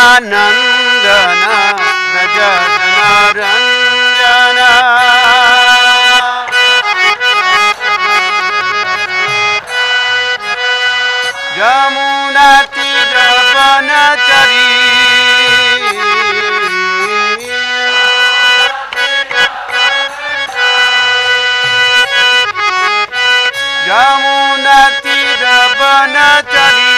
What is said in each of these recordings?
Yashodanandana Rajajanaranja Yamunatiravanachari Yamunatiravanachari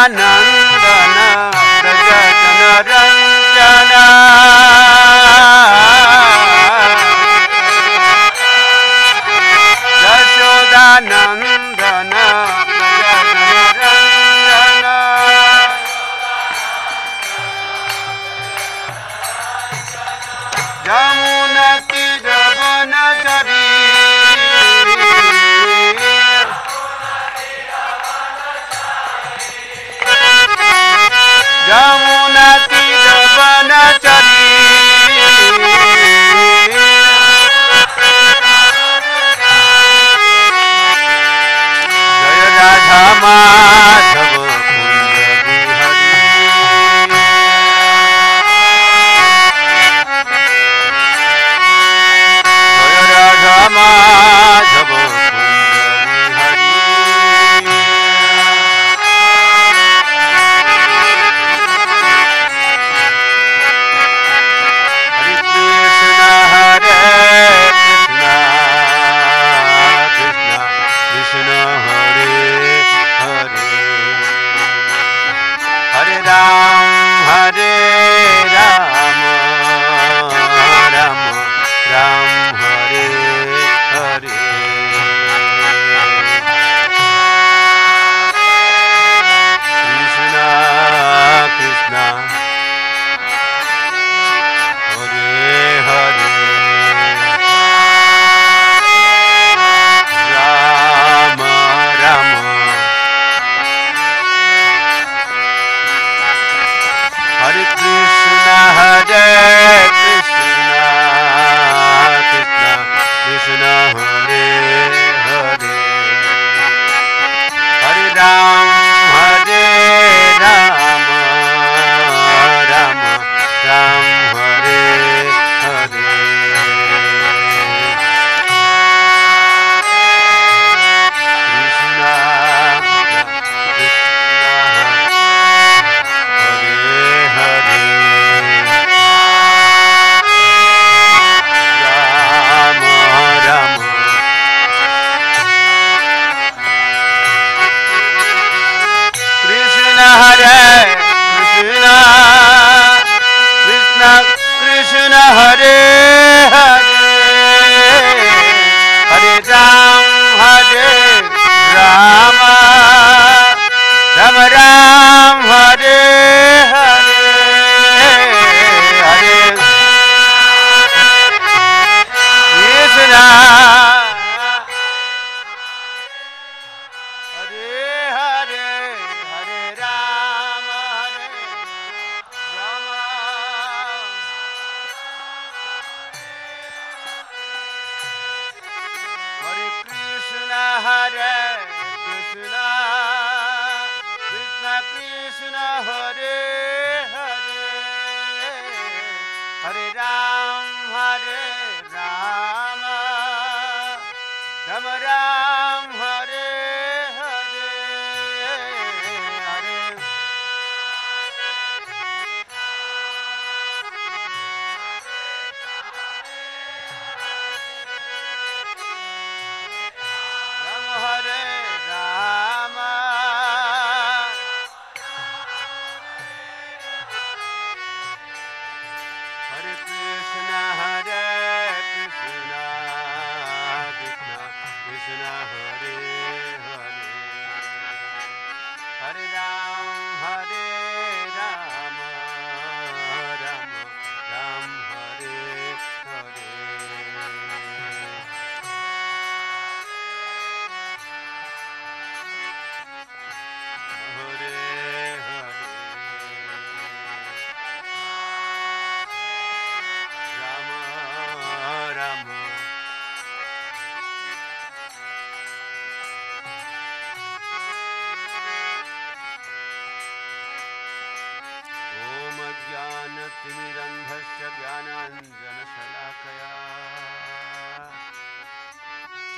Nandana Prachitas Yashodanandana Prachitas Yamunatiravanachari Yamunatiravanachari Jaya Radha Madhava Kunja Bihari Jaya Radha Madhava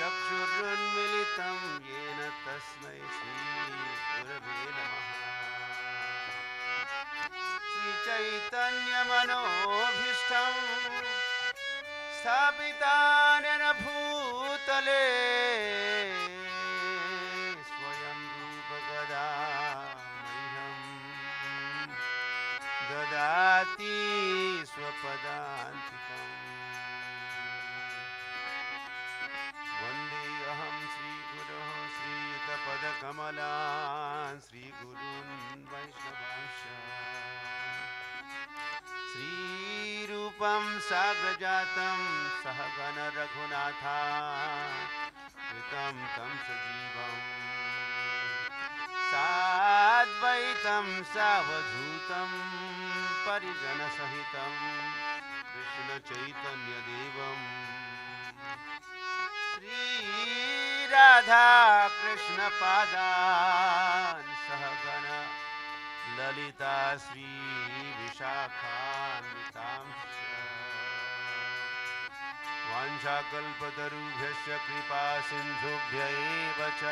चक्षुरुन्मिलितं येन तस्मै श्रीगुरवे नमः। श्रीचैतन्यमनोभीष्टं स्थापितानेन भूतले स्वयं रूपगदा मह्यं ददाति स्वपदान्तिकम्। वन्देऽहं श्रीगुरोः श्रीयुतपदकमलान् श्रीगुरून् वैष्णवांश्च श्रीरूपं साग्रजातं सहगण रघुनाथान्वितं तं सजीवम् साद्वैतं सावधूतं परिजनसहितं कृष्णचैतन्यदेवं श्रीराधा कृष्णपादान् सहगण ललिता श्रीविशाखान्वितांश्च वाञ्छाकल्पतरुभ्यश्च कृपा सिन्धुभ्य एव च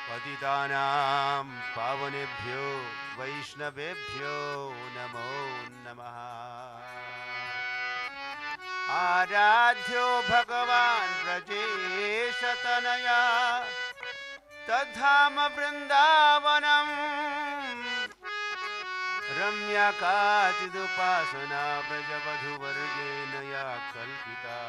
पतितानां पावनेभ्यो वैष्णवेभ्यो नमो नमः। आराध्यो भगवान् ब्रजेशतनया तद्धाम वृन्दावनम् रम्या काचिदुपासना व्रजवधूवर्गेण या कल्पिता।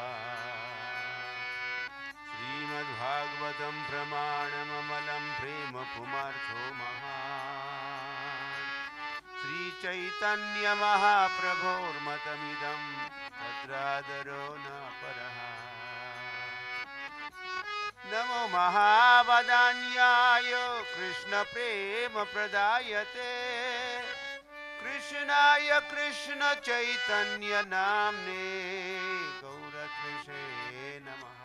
श्रीमद्भागवतं प्रमाणममलं प्रेम पुमार्थो महान् श्रीचैतन्यमहाप्रभोर्मतमिदं तत्रादरो न परः। नमो महावदान्याय कृष्णप्रेमप्रदायते कृष्णाय कृष्णचैतन्यनाम्ने गौरत्रिषे नमः।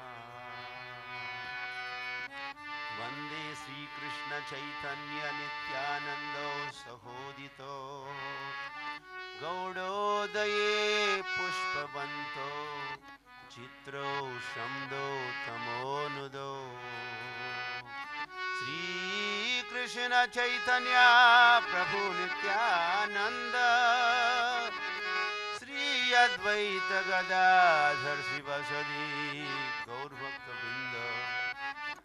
वन्दे श्रीकृष्णचैतन्यनित्यानन्दो सहोदितो गौडोदये पुष्पवन्तो चित्रो शम्दो तमोनुदो श्रीकृष्ण चैतन्य प्रभु नित्यानंद श्री अद्वैत गदाधर शिवसदि गौरभक्तवृंद।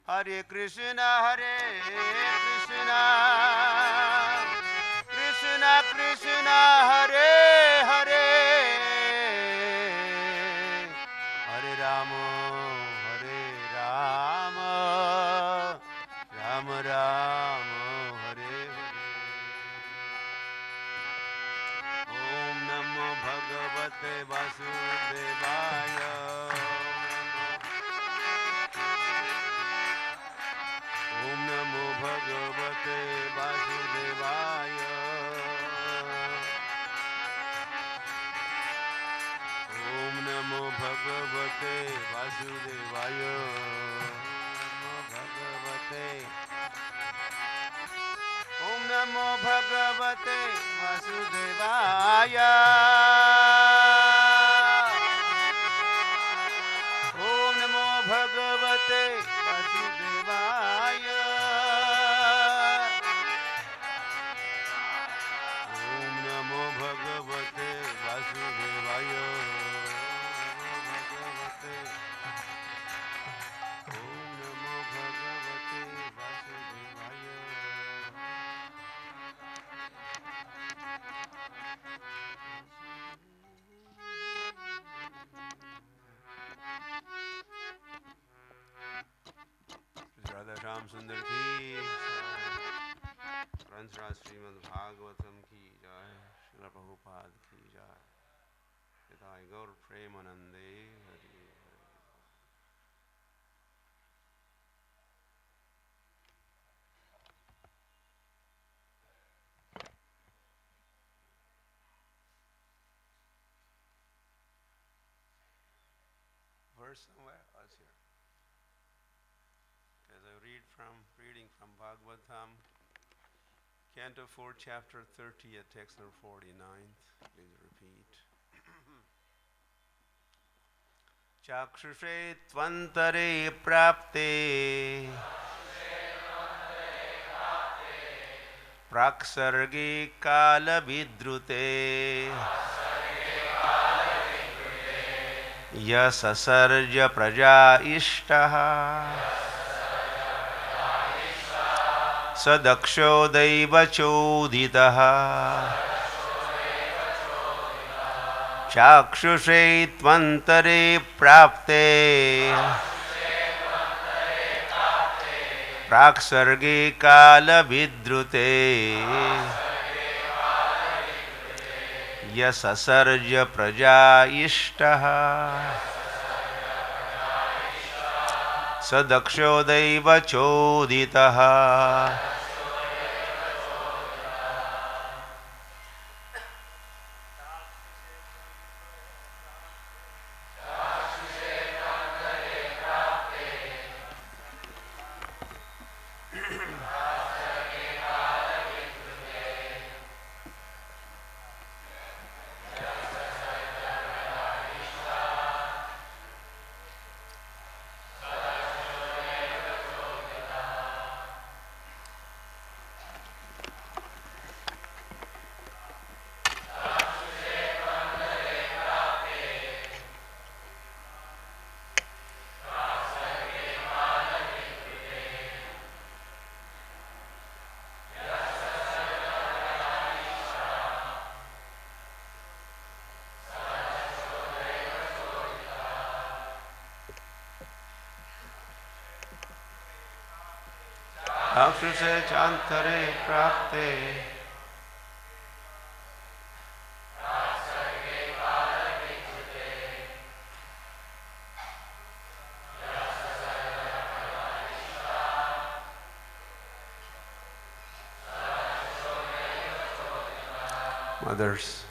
हरे कृष्णा कृष्णा कृष्णा हरे हरे हरे राम राम राम हरे हरे। ओम नमो भगवते वासुदेवाय ओम नमो भगवते वासुदेवाय ओम नमो भगवते वासुदेवाय ओम नमो भगवते वासुदेवाय ओम नमो भगवते वासुदेवाय ओम नमो भगवते वासुदेवाय ओम नमो भगवते वासुदेवाय। राधा श्याम सुंदर की ग्रंथराज श्रीमद् भागवतम की जय। श्रील प्रभुपाद की जय। पिताय गौर प्रेमानंदे Hari Hari. Verse somewhere? Oh, it's here. As I reading from Bhagavatam, Canto 4, Chapter 30, at text number 49. Please repeat. चाक्षुषे त्वन्तरे प्राप्ते प्राक्सर्गे कालविद्रुते यससर्ज प्रजा इष्टः स दक्षो दैवचोदितः चाक्षुषे त्वन्तरे प्राप्ते प्राक्सर्गे कालविद्रुते यससर्ज प्रजा इष्टः स दक्षो दैवचोदितः चाक्षुषे चान्तरे प्राप्ते Mothers,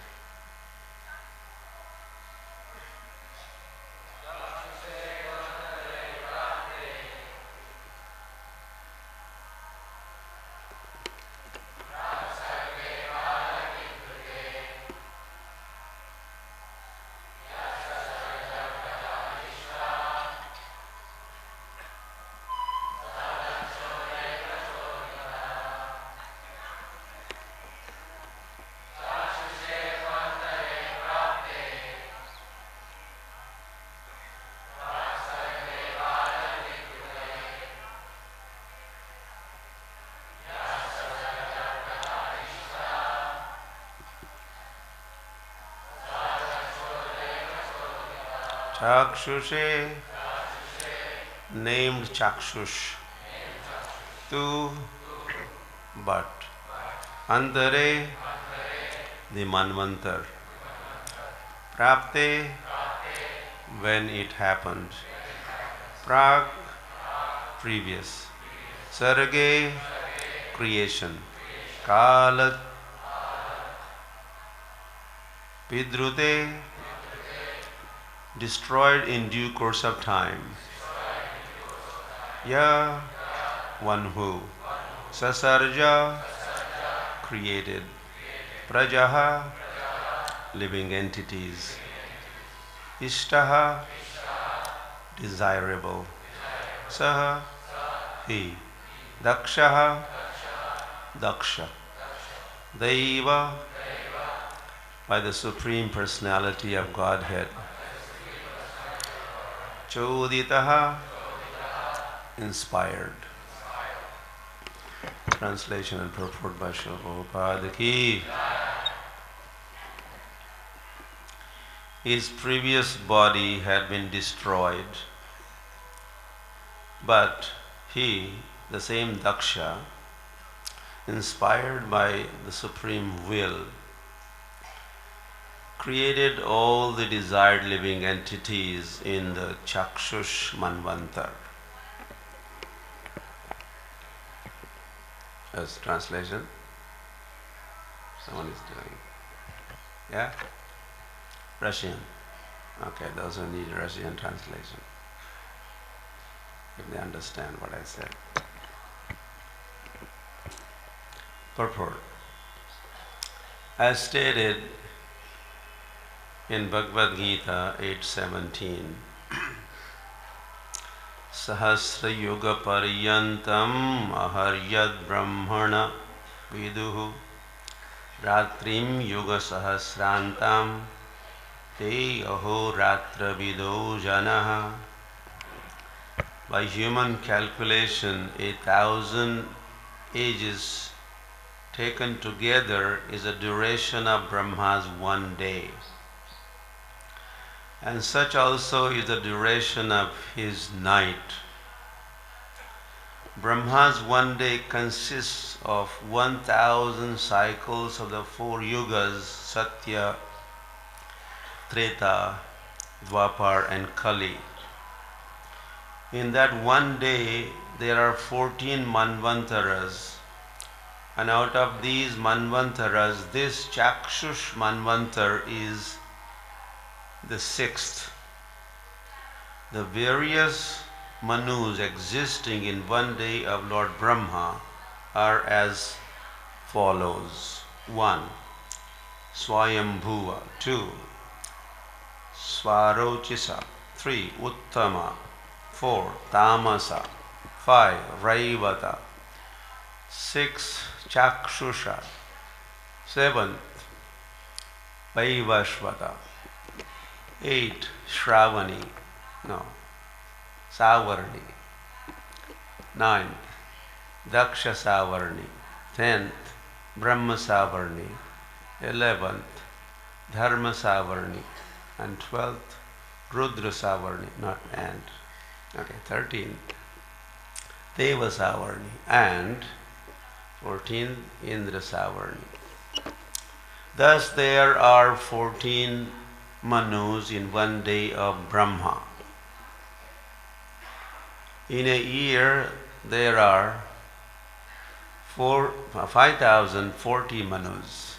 Chakshushe, named Chakshush, two, but Antare, the Manvantar, Prapte, when it happened, Prag, previous, Sarge, creation, Kala, Vidrute, destroyed in due course of time. Ya, one who. Sasarja, created. Prajaha, living entities. Ishtaha, desirable. Saha, he. Dakshaha, Daksha. Daiva, by the Supreme Personality of Godhead. Choditaha, inspired. Translation and purport by Srila Prabhupada ki. His previous body had been destroyed, but he, the same Daksha, inspired by the Supreme Will, created all the desired living entities in the Chakshush Manvantar. As translation, someone is doing. Yeah? Russian. Okay, those who need Russian translation, if they understand what I said. Purport. As stated in Bhagavad Gita 8:17, Sahasra Yuga Paryantam Aharyad Brahmana Viduhu Ratrim Yuga Sahasrantam Te Aho Ratra Vido Janaha. By human calculation, 1,000 ages taken together is the duration of Brahma's one day. And such also is the duration of his night. Brahma's one day consists of 1,000 cycles of the 4 yugas, Satya, Treta, Dwapar and Kali. In that one day there are 14 Manvantaras, and out of these Manvantaras, this Chakshush Manvantar is the 6th. The various Manus existing in one day of Lord Brahma are as follows. 1. Swayambhuva. 2. Swarochisa. 3. Uttama. 4. Tamasa. 5. Raivata. 6. Chakshusha. 7. Vaivashvata. 8. Shravani. No. Savarni. 9. Daksha Savarni. 10th. Brahma Savarni. 11th. Dharma Savarni. And 12th. Rudra Savarni. Not and. Okay. 13th. Deva Savarni. And 14th. Indra Savarni. Thus there are 14 Manus in one day of Brahma. In a year there are 5,040 Manus.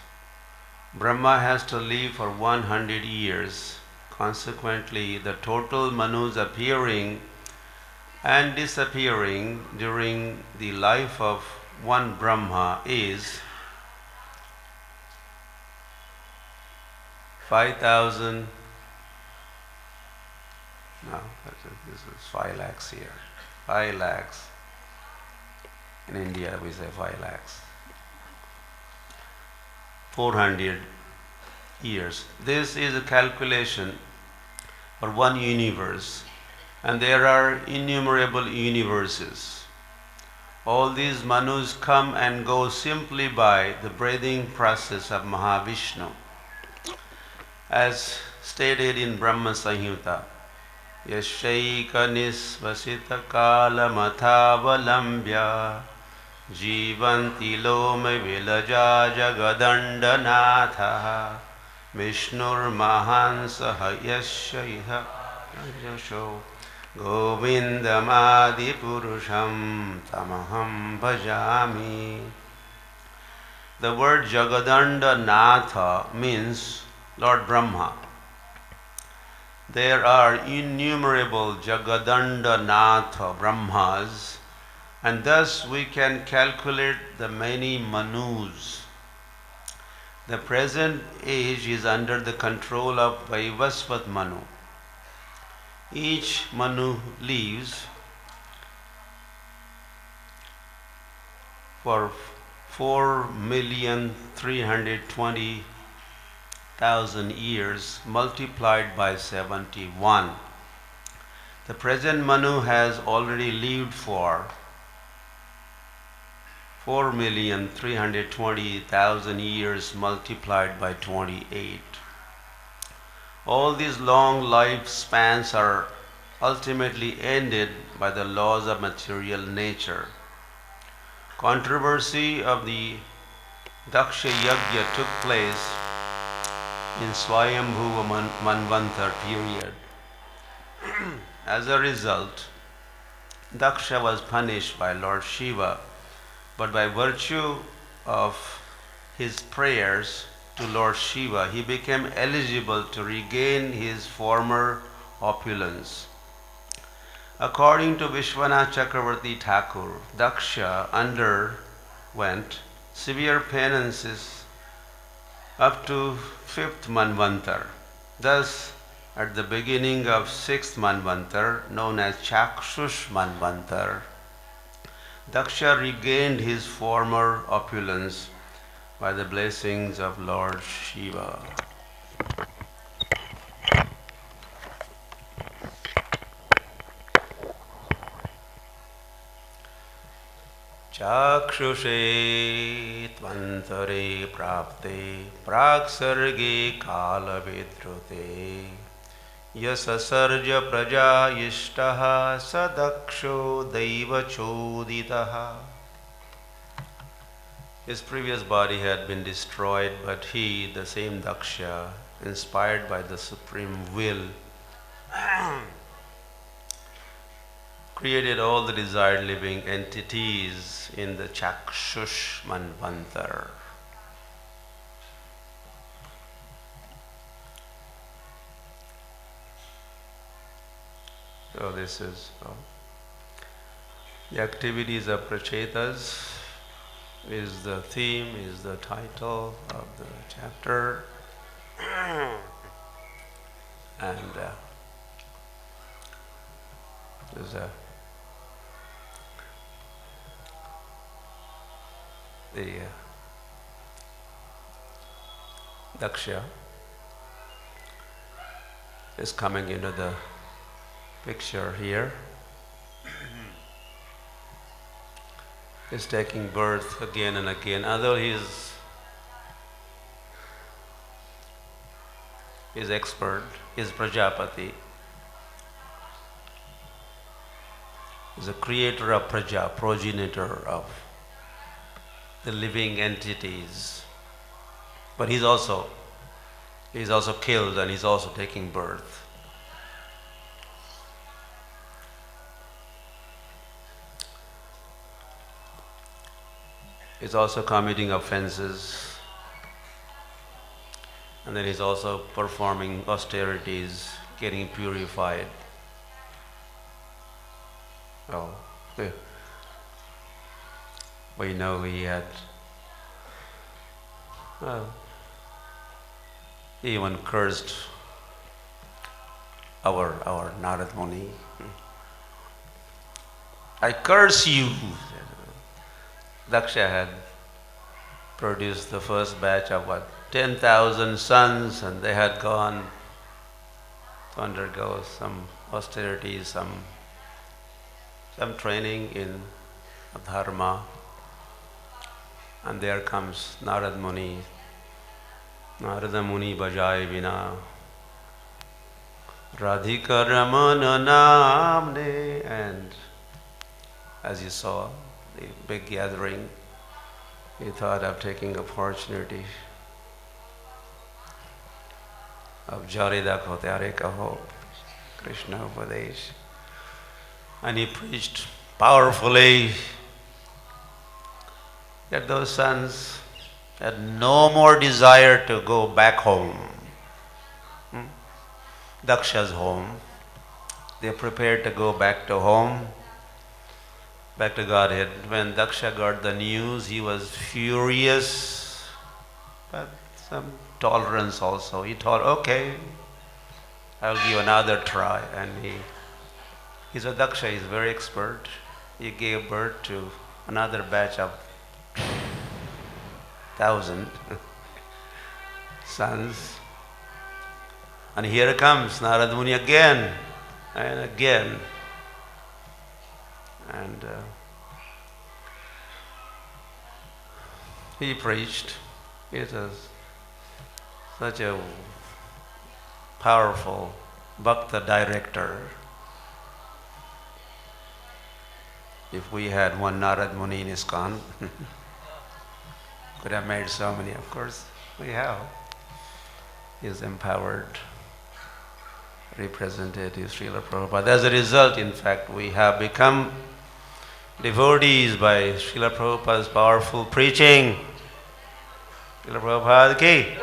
Brahma has to live for 100 years. Consequently, the total Manus appearing and disappearing during the life of one Brahma is 5,000. No, this is 5 lakhs here. 5 lakhs. In India we say 5 lakhs. 400 years. This is a calculation for one universe, and there are innumerable universes. All these Manus come and go simply by the breathing process of Mahavishnu. As stated in Brahma Samhita, Yashaika nisvasita kala mathavalambya jivanti lome vilaja jagadandanatha Vishnur mahansaha yashaiha yasho govindamadi purusham tamaham bhajami. The word Jagadandanatha means Lord Brahma. There are innumerable Jagadandanatha Brahmas, and thus we can calculate the many Manus. The present age is under the control of Vaivasvat Manu. Each Manu lives for 4,320,000 years multiplied by 71. The present Manu has already lived for 4,320,000 years multiplied by 28. All these long lifespans are ultimately ended by the laws of material nature. Controversy of the Daksha Yajna took place in Swayambhuva Manvantar period. As a result, Daksha was punished by Lord Shiva, but by virtue of his prayers to Lord Shiva, he became eligible to regain his former opulence. According to Vishwanath Chakravarti Thakur, Daksha underwent severe penances up to 5th Manvantar. Thus, at the beginning of 6th Manvantar, known as Chakshush Manvantar, Daksha regained his former opulence by the blessings of Lord Shiva. Chakshushe tvantare prapte praksarge kalavedrute yasasarja praja ishtaha sadaksho daiva choditaha. His previous body had been destroyed, but he, the same Daksha, inspired by the supreme will, created all the desired living entities in the Chakshush Manvantar. So this is the activities of Prachitas is the theme, is the title of the chapter. And there's the Daksha is coming into the picture here. Is taking birth again and again, although he is expert, is Prajapati, is a creator of Praja, progenitor of the living entities. But he's also killed and he's also taking birth. He's also committing offenses, and then he's also performing austerities, getting purified. Oh, we know he had he even cursed our Narad Muni. I curse you. Daksha had produced the first batch of 10,000 sons, and they had gone to undergo some austerities, some training in dharma. And there comes Narad Muni. Narada Muni bajai vina Radhika Ramana namne. And as you saw, the big gathering, he thought of taking opportunity of Jari Dakho Tyare Kaho, Krishna Upadesh. And he preached powerfully that those sons had no more desire to go back home. Daksha's home. They prepared to go back to home, back to Godhead. When Daksha got the news, he was furious, but some tolerance also. He thought, okay, I'll give another try. And he's a Daksha, he's very expert. He gave birth to another batch of 1,000 sons. And here comes Narad Muni again and again. And he preached. It was such a powerful bhakta director. If we had one Narad Muni in ISKCON, could have made so many, of course. We have. He is empowered representative Srila Prabhupada. As a result, in fact, we have become devotees by Srila Prabhupada's powerful preaching. Srila Prabhupada ki.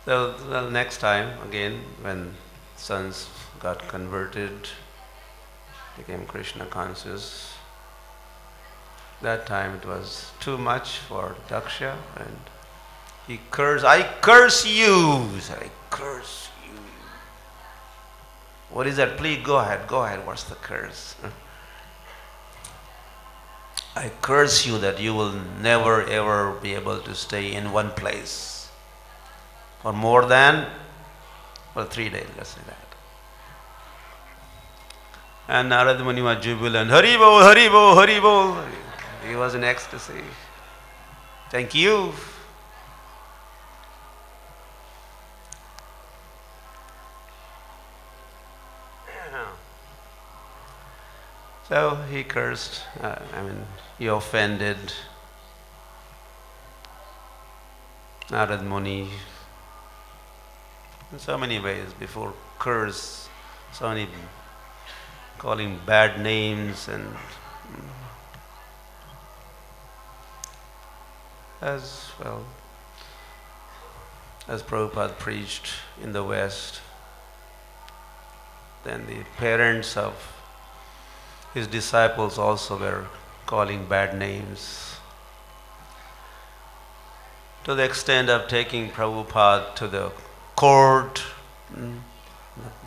So the next time, again, when sons got converted, became Krishna conscious, that time it was too much for Daksha, and He cursed, I curse you. He said, I curse you. What is that? Please go ahead. Go ahead. What's the curse? I curse you that you will never ever be able to stay in one place for more than 3 days. Let's say that. And Narad Muni was jubilant. Haribol, Haribol, Haribol. He was in ecstasy. Thank you. So he cursed, he offended Narad Muni in so many ways. Before curse, so many calling bad names, and as well as Prabhupada preached in the West, then the parents of his disciples also were calling bad names, to the extent of taking Prabhupada to the court.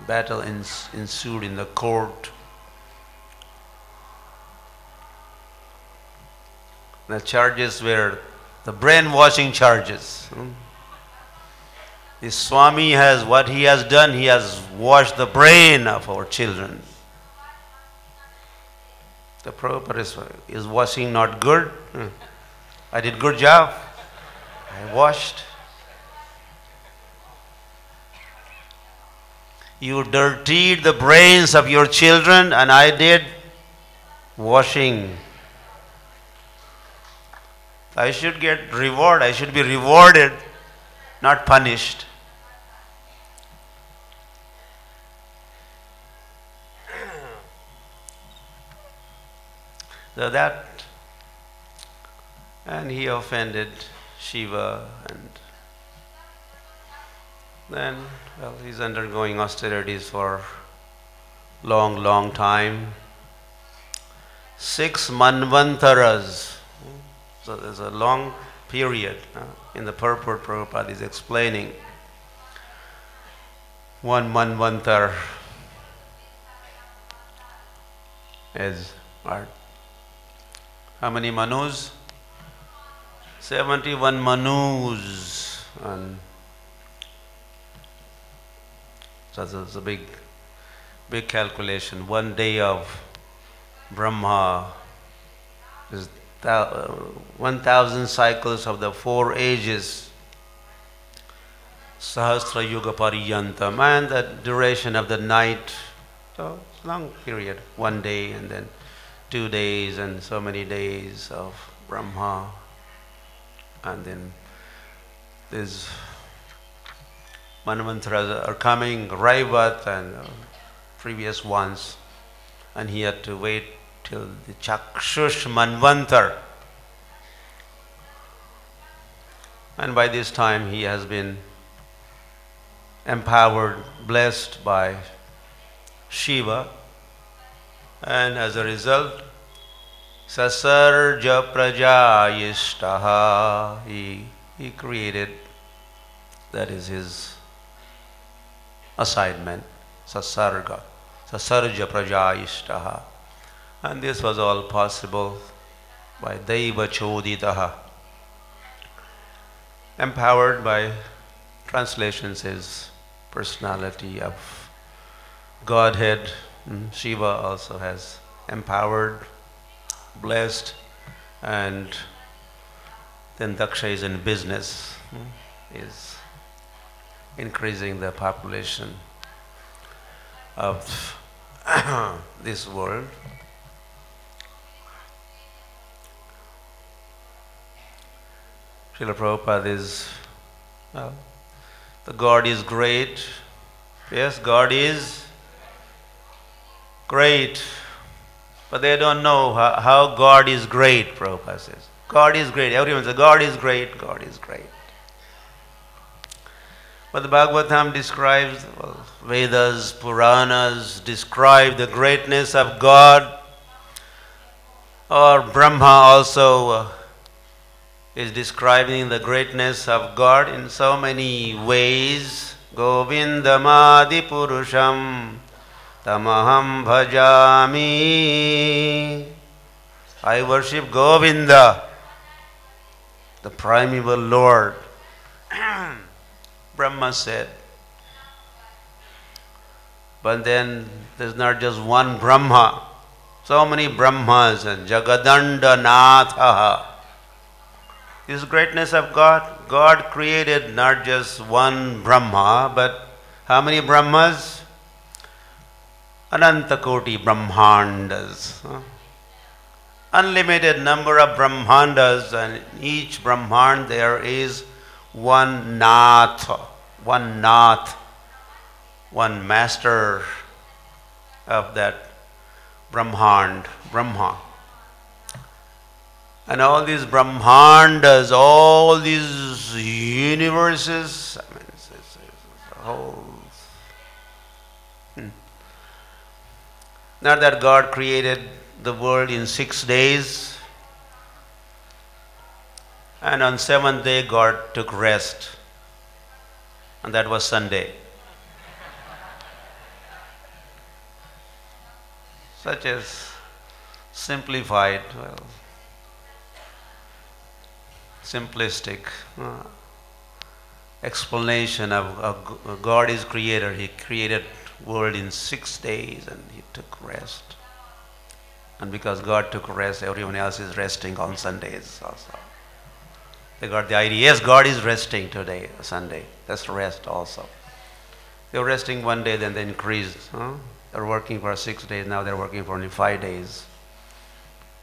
Battle ensued in the court. The charges were the brainwashing charges. The Swami has, what he has done, he has washed the brain of our children. The Prabhupada is washing not good. I did good job. I washed. You dirtied the brains of your children, and I did washing. I should get reward. I should be rewarded, not punished. So that, and he offended Shiva, and then, well, he's undergoing austerities for long time. 6 manvantaras. So there's a long period. In the purport, Prabhupada is explaining 1 manvantar is what? How many manus? 71 manus. And so it's a big calculation. 1 day of Brahma is 1,000 cycles of the 4 ages. Sahasra Yuga Pariyantam, and the duration of the night. So it's a long period. 1 day, and then 2 days, and so many days of Brahma. And then these manvantras are coming, Raivat and previous ones, and he had to wait till the Chakshush Manvantar. And by this time he has been empowered, blessed by Shiva, and as a result, Sasarja Prajayishtaha, he created, that is his assignment, Sasarja Prajayishtaha. And this was all possible by Daiva Choditaha. Empowered by, translations is personality of Godhead. Shiva also has empowered, blessed, and then Daksha is in business, is increasing the population of this world. Srila Prabhupada is, well, the God is great. Yes, God is great. But they don't know how God is great, Prabhupada says. God is great. Everyone says, God is great, God is great. But the Bhagavatam describes, well, Vedas, Puranas describe the greatness of God. Or Brahma also is describing the greatness of God in so many ways. Govindamadi Purusham Tamaham Bhajami. I worship Govinda, the primeval Lord. Brahma said. But then there's not just one Brahma. So many Brahmas and Jagadanda. This greatness of God. God created not just one Brahma, but how many Brahmas? Anantakoti Brahmandas. Unlimited number of Brahmandas, and in each Brahmand there is one Nath, one master of that Brahmand, Brahma. And all these Brahmandas, all these universes, I mean, it's a whole. Not that God created the world in 6 days, and on 7th day God took rest, and that was Sunday. Such as simplified, simplistic explanation of God is creator. He created world in 6 days and he took rest. And because God took rest, everyone else is resting on Sundays also. They got the idea, yes, God is resting today, Sunday. That's rest also. They were resting one day, then they increased. They're working for 6 days, now they're working for only 5 days.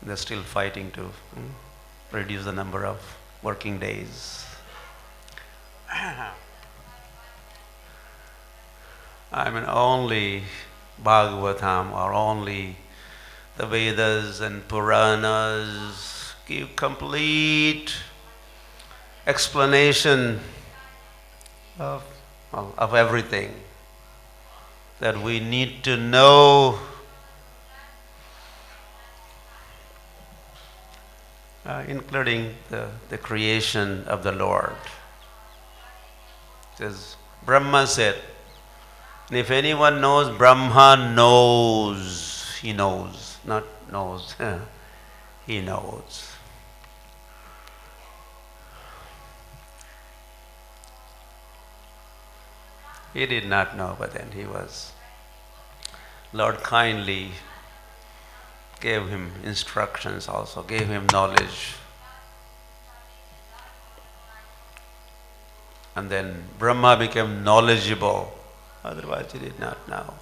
They're still fighting to reduce the number of working days. I mean, only Bhagavatam or only the Vedas and Puranas give complete explanation of everything that we need to know, including the creation of the Lord. It says, Brahma said, and if anyone knows, Brahma knows. He knows, not knows. He knows. He did not know, but then he was. Lord kindly gave him instructions also, gave him knowledge. And then Brahma became knowledgeable. Otherwise he did not know.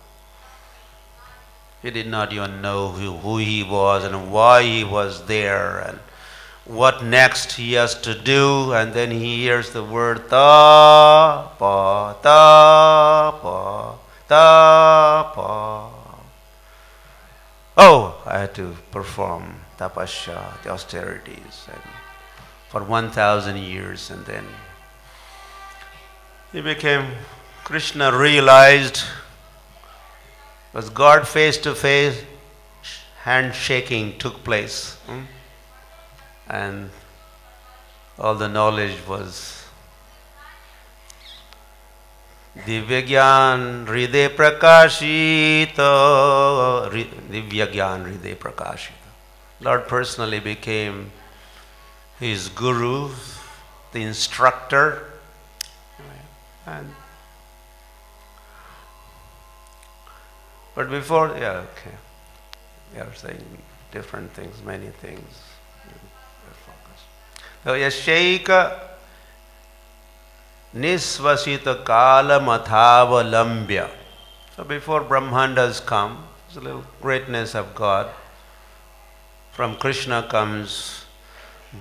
He did not even know who he was and why he was there and what next he has to do. And then he hears the word tapa, tapa, tapa. Oh, I had to perform tapasya, the austerities, and for 1,000 years, and then he became. Krishna realized, was God face to face, handshaking took place, and all the knowledge was Divya Gyan Hriday Prakashita, Divya Gyan Hriday Prakashita. Lord personally became his guru, the instructor, and but before, yeah, okay. We are saying different things, many things. So, Yashaika Nisvasita Kala Mathavalambya. So, before Brahmandas come, it's a little greatness of God. From Krishna comes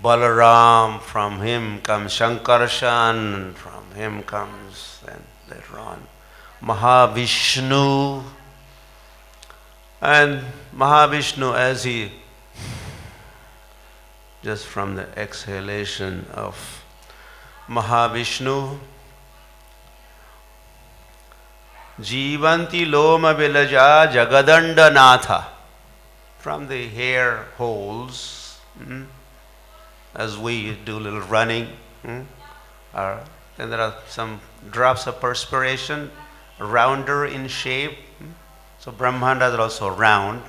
Balaram, from him comes Shankarshan, from him comes, then later on, Mahavishnu. And Mahavishnu, as he, just from the exhalation of Mahavishnu, Jivanti Loma Vilaja Jagadanda Natha, from the hair holes, as we do a little running. Then there are some drops of perspiration, rounder in shape. So Brahmandas are also round.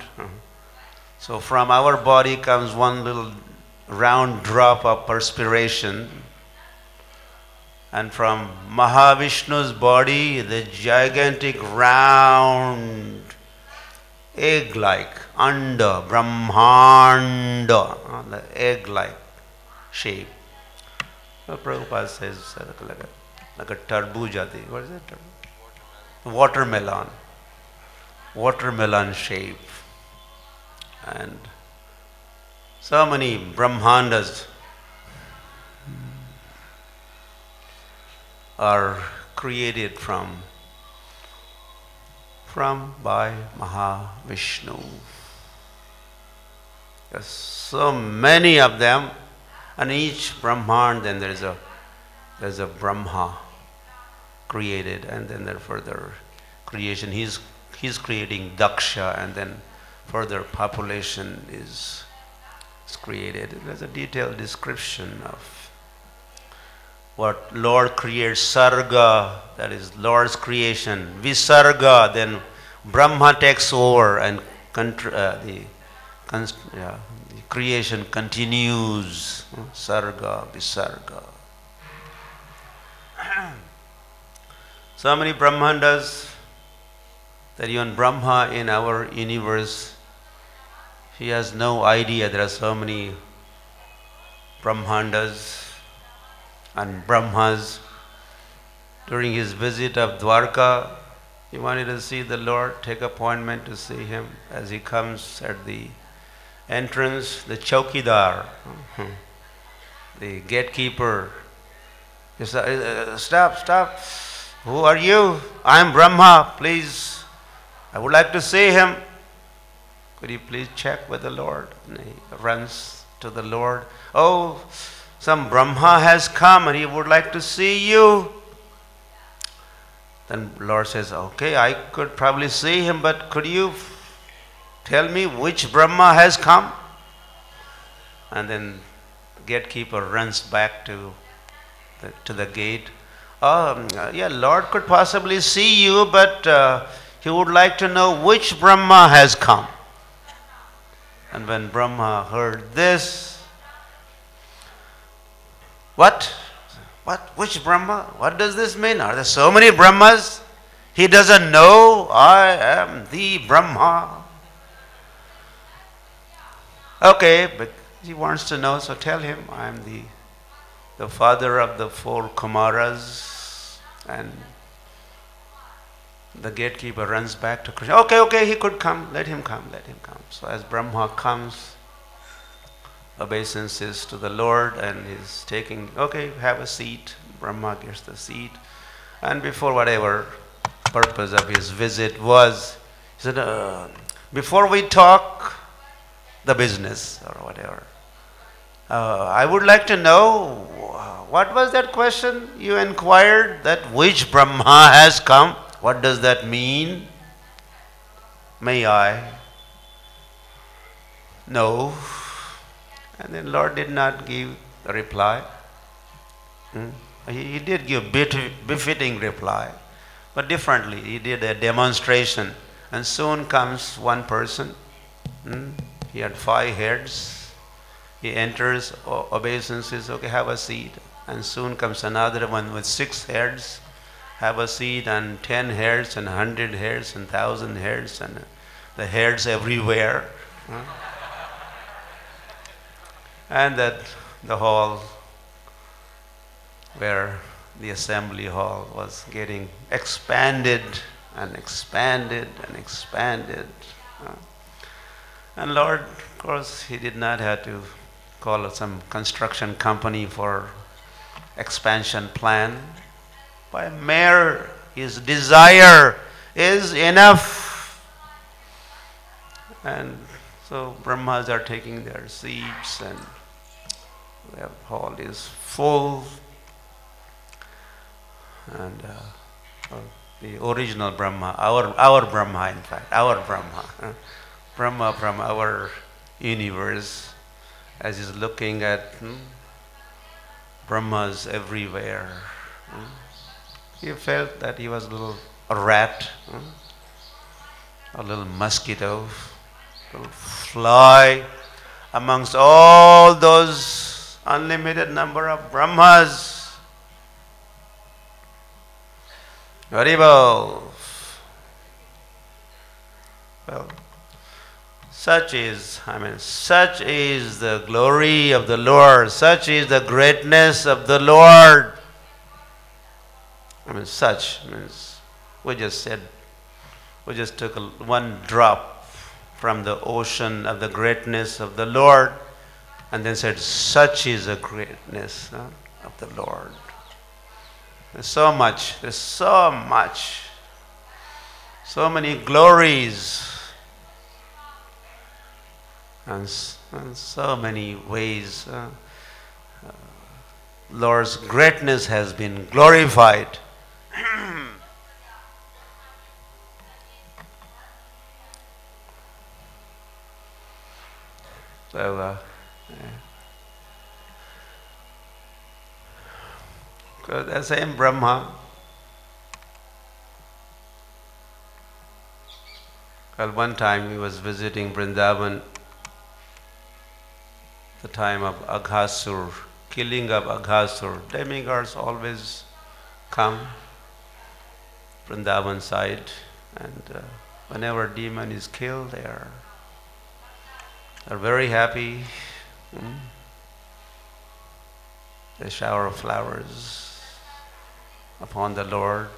So from our body comes one little round drop of perspiration. And from Mahavishnu's body, the gigantic round egg-like, anda, brahmanda, the egg-like shape. So Prabhupada says like a tarbuja. What is it? Watermelon. Watermelon shape. And so many Brahmandas are created by Mahavishnu. There's so many of them, and each Brahman, then there's a Brahma created, and then there further creation. He's creating Daksha, and then further population is created. There's a detailed description of what Lord creates, Sarga, that is Lord's creation, Visarga, then Brahma takes over and the creation continues, Sarga, Visarga. So many Brahmandas that even Brahma in our universe, he has no idea there are so many Brahmandas and Brahmas. During his visit of Dwarka, he wanted to see the Lord, take appointment to see him. As he comes at the entrance, the chowkidar, the gatekeeper, he said, stop, who are you? I am Brahma, please, I would like to see him. Could you please check with the Lord? And he runs to the Lord. Oh, some Brahma has come and he would like to see you. Then Lord says, okay, I could probably see him, but could you tell me which Brahma has come? And then the gatekeeper runs back to the gate. Yeah, Lord could possibly see you, but he would like to know which Brahma has come. And when Brahma heard this, What? Which Brahma? What does this mean? Are there so many Brahmas? He doesn't know I am the Brahma. Okay, but he wants to know, so tell him I am the father of the 4 Kumaras. And the gatekeeper runs back to Krishna. Okay, he could come. Let him come. So as Brahma comes, obeisances to the Lord, and he's taking, okay, have a seat. Brahma gets the seat. And before whatever purpose of his visit was, he said, before we talk the business or whatever, I would like to know, what was that question you inquired, that which Brahma has come? What does that mean? May I know? And then Lord did not give a reply. He did give befitting reply, but differently. He did a demonstration. And soon comes one person. He had 5 heads. He enters, obeisances, okay, have a seat. And soon comes another one with 6 heads. Have a seat, and 10 heads, and 100 heads, and 1,000 heads, and the heads everywhere. And that the hall where the assembly hall was getting expanded and expanded and expanded. And Lord, of course, he did not have to call some construction company for expansion plan. By mere his desire is enough. And so Brahmas are taking their seats, and the hall is full. And the original Brahma, our Brahma, in fact, our Brahma, Brahma from our universe, as he's looking at Brahmas everywhere. He felt that he was a rat, a little mosquito, a little fly amongst all those unlimited number of Brahmas. Haribol. Well, such is the glory of the Lord, such is the greatness of the Lord. Such means we just took one drop from the ocean of the greatness of the Lord and then said, such is the greatness of the Lord. There's so much, so many glories. And so many ways Lord's greatness has been glorified. So the same Brahma, well, one time he was visiting Vrindavan, the time of Aghasur, killing of Aghasur. Demigods always come Vrindavan side, and whenever demon is killed, they are very happy. They shower flowers upon the Lord.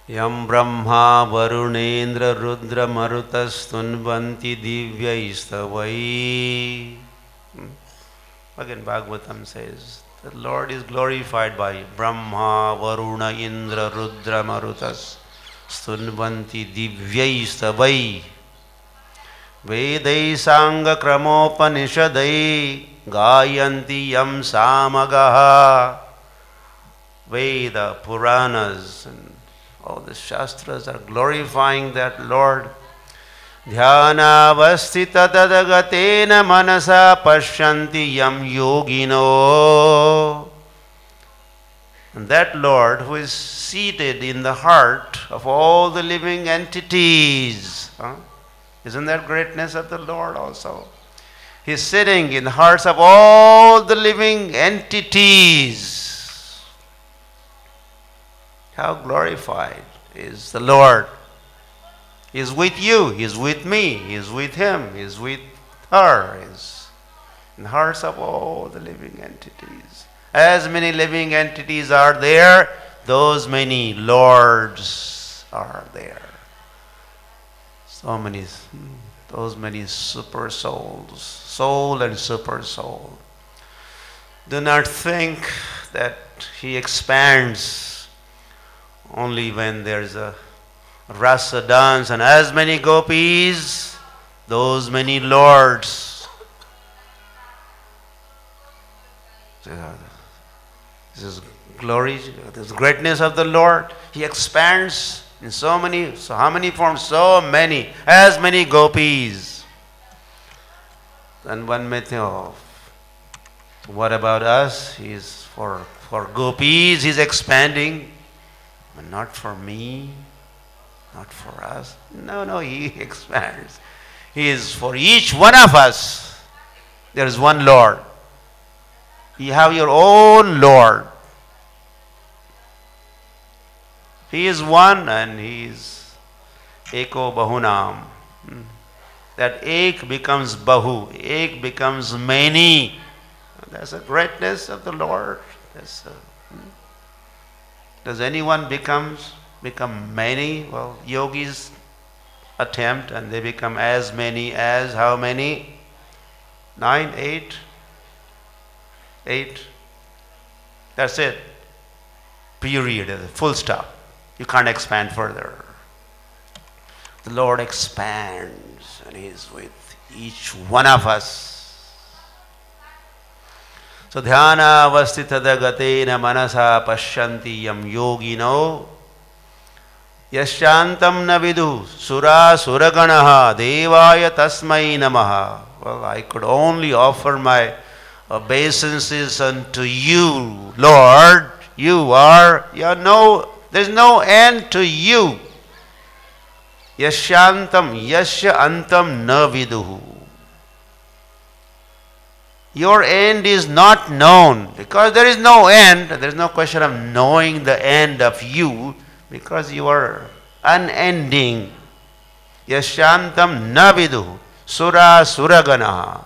Yam Brahma Varunendra Rudra Marutas Tunvanti Divyaistavai. Again, Bhagavatam says, the Lord is glorified by Brahma, Varuna, Indra, Rudra, Marutas Tunvanti Divyaistavai. Vedai Sangha Kramopanishadai Gayanti Yam Samagaha. Veda, Puranas, and all the Shastras are glorifying that Lord. Dhyana Vastita Tadagatena Manasa Pashyanti Yam Yogino. And that Lord who is seated in the heart of all the living entities. Isn't that greatness of the Lord also? He is sitting in the hearts of all the living entities. How glorified is the Lord. He is with you, He is with me, He is with him, He is with her. He is in the hearts of all the living entities. As many living entities are there, those many lords are there. Those many super souls, soul and super soul. Do not think that He expands only when there's a rasa dance and as many gopis, those many lords. This is glory, this greatness of the Lord. He expands in so how many forms? So many, as many gopis. And one may think, oh, what about us? He's for gopis, He's expanding. But not for me, not for us. No, He expands. He is for each one of us. There is one Lord. You have your own Lord. He is one and He is Eko Bahunam. That Ek becomes Bahu. Ek becomes many. That's the greatness of the Lord. Does anyone become many? Well, yogis attempt and they become as many as how many? 9, 8? 8. That's it. Period. Full stop. You can't expand further. The Lord expands and He is with each one of us. So dhyana avastitadagatena manasa pashyanti yam yogino yasyantam na vidu sura suraganaha devaya tasmai namaha. Well, I could only offer my obeisances unto you, Lord. There's no end to you. Yashyantam yasya antam na viduhu. Your end is not known. Because there is no end, there is no question of knowing the end of you, because you are unending. Yashyantam na viduhu. Sura suragana.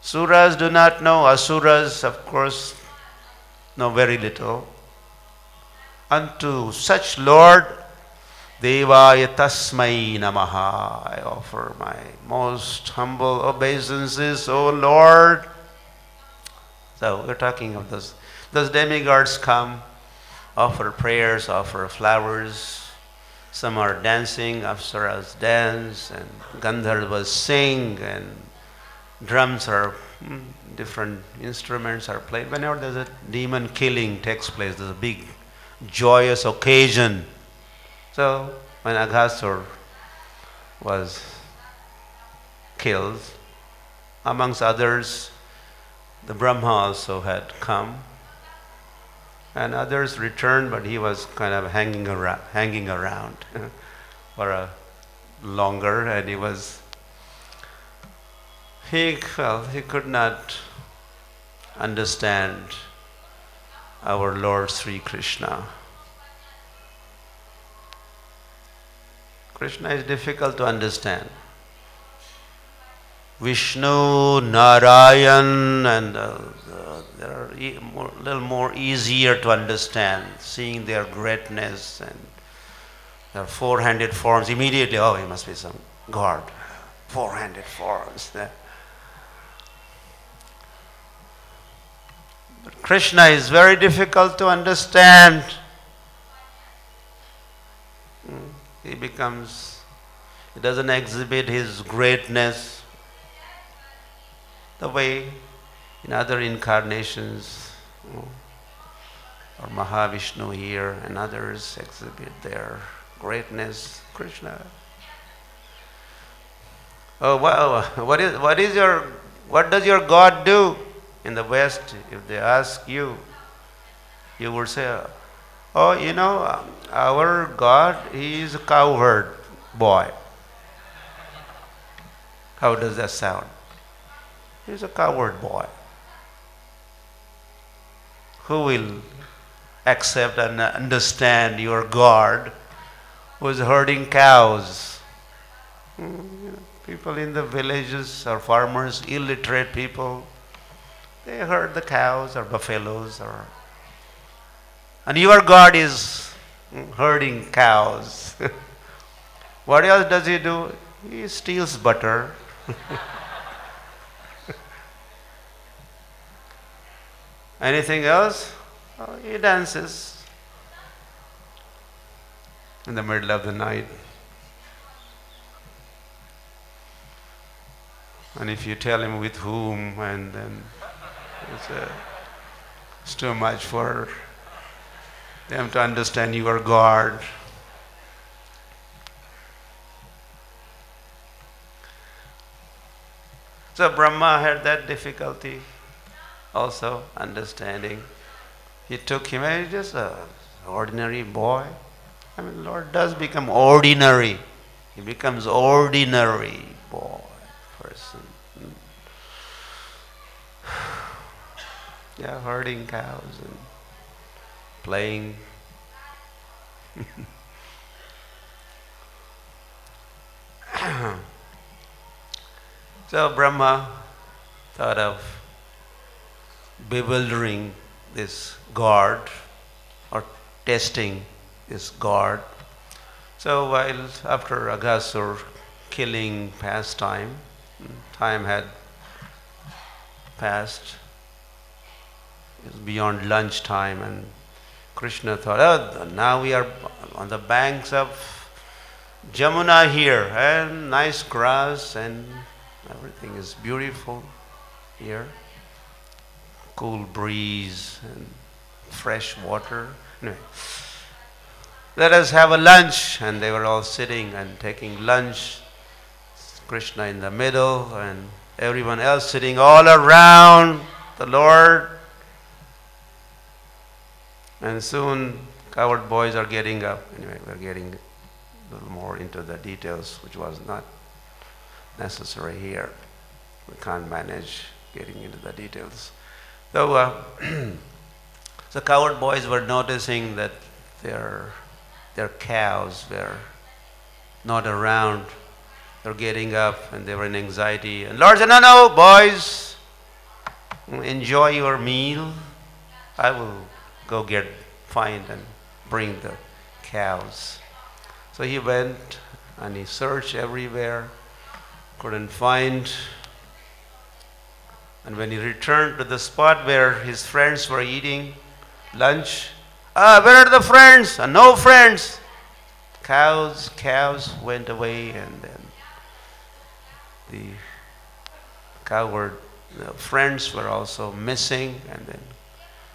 Suras do not know. Asuras, of course, know very little. Unto such Lord, Devaya Tasmai Namaha, I offer my most humble obeisances, O Lord. So we're talking of those. Those demigods come, offer prayers, offer flowers. Some are dancing, Apsaras dance, and Gandharvas sing, and drums are, different instruments are played. Whenever there's a demon killing takes place, there's a big joyous occasion. So when Aghasur was killed, amongst others, the Brahma also had come, and others returned, but he was kind of hanging around for a longer, and he could not understand our Lord Sri Krishna. Krishna is difficult to understand. Vishnu, Narayan, and they are a little more easier to understand, seeing their greatness and their four-handed forms. Immediately, oh, he must be some god. Four-handed forms. But Krishna is very difficult to understand. He doesn't exhibit his greatness the way in other incarnations, or Mahavishnu here and others exhibit their greatness. Krishna. Oh wow! What does your God do? In the West, if they ask you, you would say, oh, our God, he is a cowherd boy. How does that sound? He's a cowherd boy. Who will accept and understand your God who is herding cows? People in the villages are farmers, illiterate people. They herd the cows or buffaloes, and your God is herding cows. What else does he do? He steals butter. Anything else? Oh, he dances in the middle of the night. And if you tell him with whom, and then it's too much for them to understand your God. So Brahma had that difficulty also understanding. He took him as just an ordinary boy. I mean, Lord does become ordinary. He becomes ordinary boy, person. Yeah, herding cows and playing. So Brahma thought of bewildering this god or testing this god. So while after Aghasur killing time had passed, it was beyond lunch time, and Krishna thought, oh, now we are on the banks of Jamuna here, and nice grass and everything is beautiful here. Cool breeze and fresh water. Anyway, let us have a lunch. And they were all sitting and taking lunch. Krishna in the middle and everyone else sitting all around the Lord. And soon coward boys are getting up. Anyway, we're getting a little more into the details, which was not necessary here. We can't manage getting into the details. So the coward boys were noticing that their cows were not around. They're getting up and they were in anxiety. And Lord said, no, no, boys, enjoy your meal. I will go find and bring the cows. So he went and he searched everywhere, couldn't find. And when he returned to the spot where his friends were eating lunch, where are the friends? No friends. Cows went away, and then the friends were also missing, and then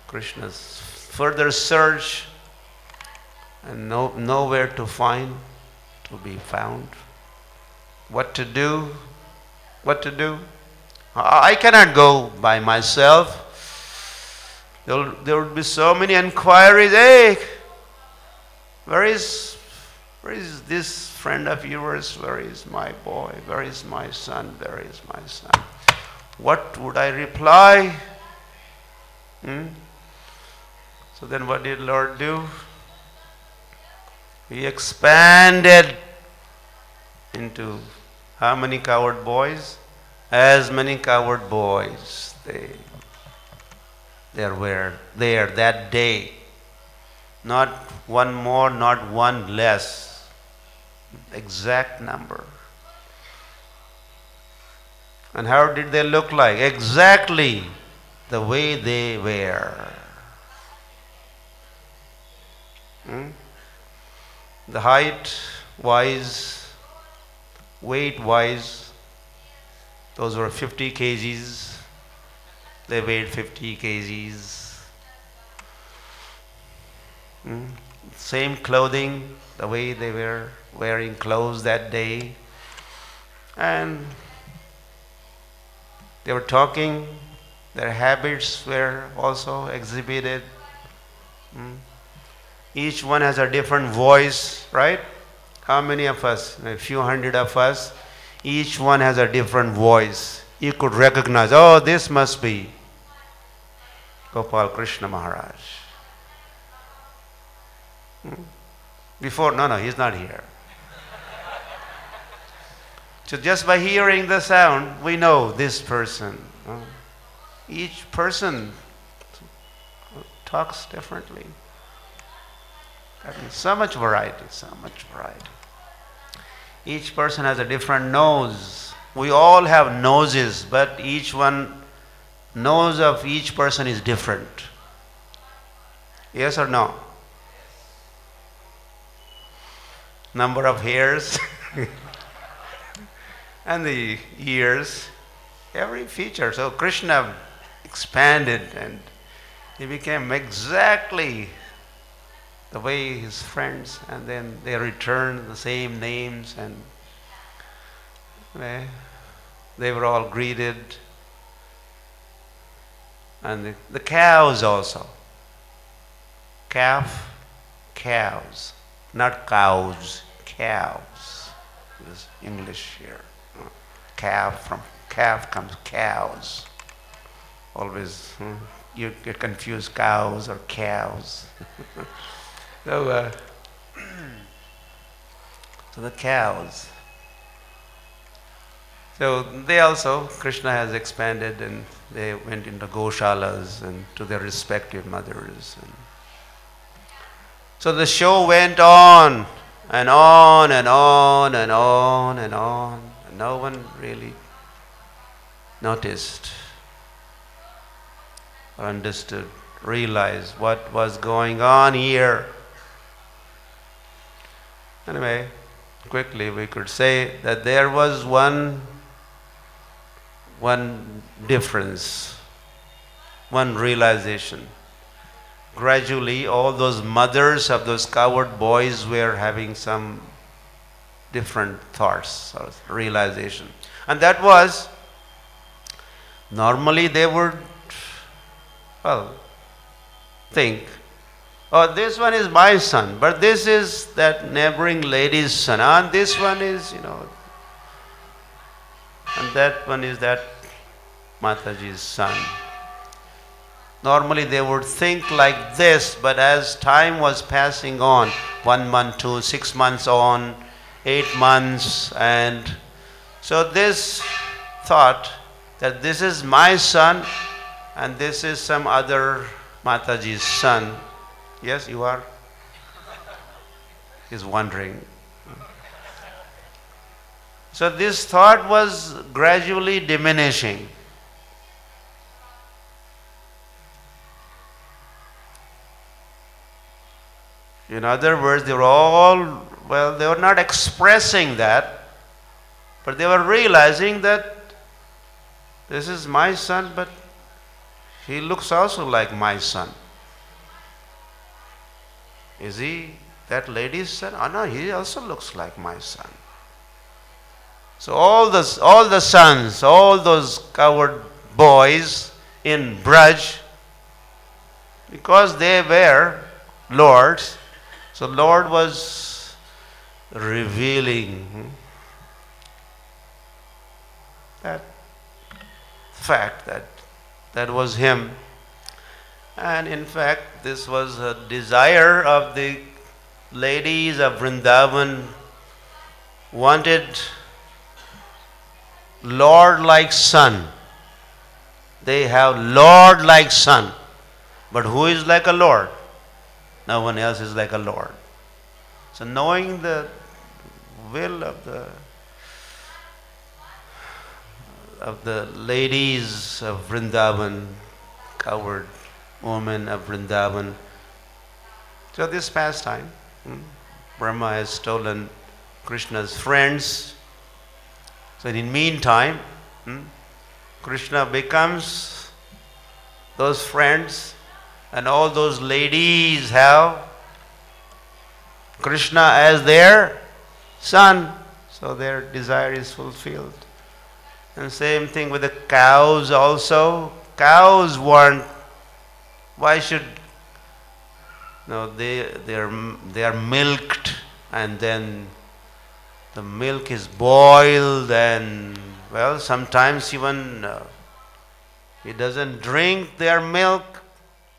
Krishna's further search and nowhere to be found. What to do? I cannot go by myself. There would be so many inquiries. Hey, where is this friend of yours? Where is my boy? Where is my son? Where is my son? What would I reply? So then what did Lord do? He expanded into how many coward boys? As many coward boys. They were there that day. Not one more, not one less. Exact number. And how did they look like? Exactly the way they were. The height-wise, weight-wise, those were 50 kgs. They weighed 50 kgs. Same clothing, the way they were wearing clothes that day. And they were talking. Their habits were also exhibited. Each one has a different voice, right? How many of us? A few hundred of us. Each one has a different voice. You could recognize, oh, this must be Gopal Krishna Maharaj. Before, no, he's not here. So just by hearing the sound, we know this person. Each person talks differently. I mean, so much variety. Each person has a different nose. We all have noses, but each one, nose of each person is different. Yes or no? Number of hairs and the ears, every feature. So Krishna expanded and he became exactly the way his friends, and then they returned the same names, and they were all greeted. And the cows also. Cows, not cows, cows. There's English here. From calf comes cows. Always you get confused, cows or cows. So the cows. So they also, Krishna has expanded, and they went into goshalas and to their respective mothers. And so the show went on and on and on and on and on. And no one really noticed or understood, realized what was going on here. Anyway, quickly we could say that there was one difference, one realization. Gradually, all those mothers of those coward boys were having some different thoughts or realization. And that was, normally they would, well, think, oh, this one is my son, but this is that neighboring lady's son, and this one is, and that one is that Mataji's son. Normally they would think like this, but as time was passing on, 1 month, 6 months on, 8 months, and so this thought that this is my son and this is some other Mataji's son. Yes, you are? He's wondering. So this thought was gradually diminishing. In other words, they were all, well, they were not expressing that, but they were realizing that this is my son, but he looks also like my son. Is he that lady's son? Oh no, he also looks like my son. So all the sons, all those coward boys in Braj, because they were lords, so Lord was revealing that fact that that was him. And in fact, this was a desire of the ladies of Vrindavan, wanted Lord-like son. They have Lord-like son. But who is like a Lord? No one else is like a Lord. So knowing the will of the ladies of Vrindavan, coward women of Vrindavan, so this pastime, Brahma has stolen Krishna's friends. So in the meantime, Krishna becomes those friends, and all those ladies have Krishna as their son. So their desire is fulfilled. And same thing with the cows also. Cows want, why should, no, they are milked, and then the milk is boiled, and well, sometimes even he doesn't drink their milk.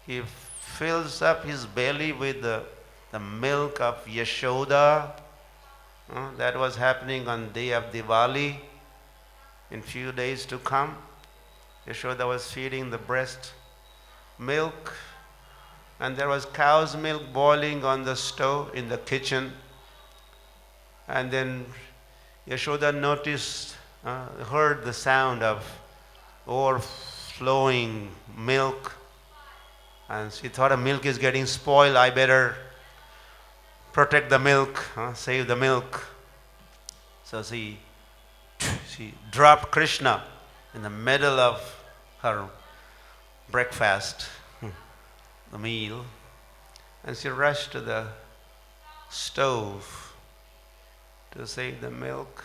He fills up his belly with the milk of Yashoda. That was happening on the day of Diwali. In few days to come, Yashoda was feeding the breast milk, and there was cow's milk boiling on the stove in the kitchen. And then Yashoda noticed, heard the sound of overflowing milk, and she thought the milk is getting spoiled. I better protect the milk, save the milk. So she dropped Krishna in the middle of her breakfast, the meal, and she rushed to the stove to save the milk.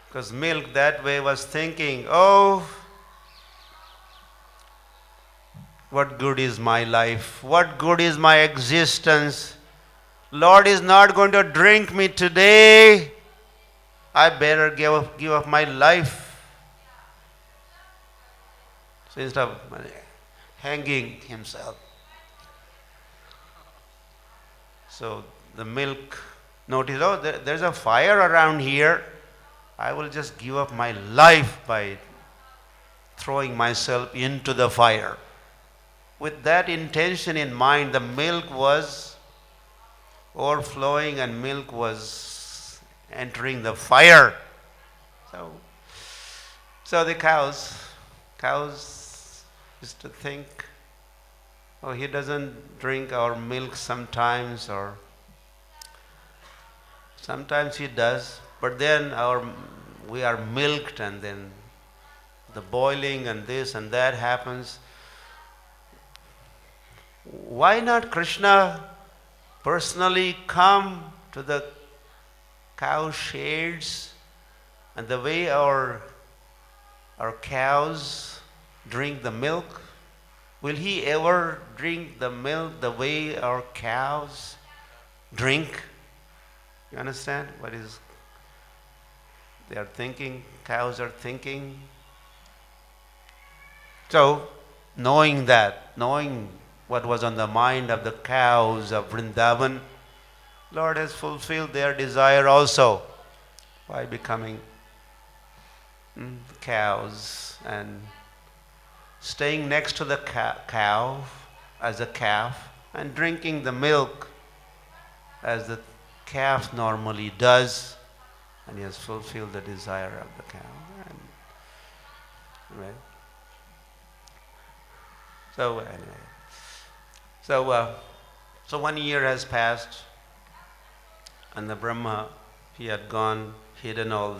Because milk that way was thinking, oh, what good is my life? What good is my existence? Lord is not going to drink me today. I better give up my life. So instead of hanging himself, so the milk noticed, oh, there's a fire around here. I will just give up my life by throwing myself into the fire. With that intention in mind, the milk was overflowing and milk was entering the fire. So the cows used to think, oh, he doesn't drink our milk sometimes, or sometimes he does, but then we are milked, and then the boiling and this and that happens. Why not Krishna personally come to the cow sheds, and the way our cows drink the milk, will he ever drink the milk the way our cows drink? You understand what is they are thinking, cows are thinking? So, knowing that, knowing what was on the mind of the cows of Vrindavan, Lord has fulfilled their desire also by becoming cows and staying next to the cow as a calf and drinking the milk as the calf normally does, and he has fulfilled the desire of the cow. Right? So anyway, so 1 year has passed, and the Brahma, he had gone, hidden all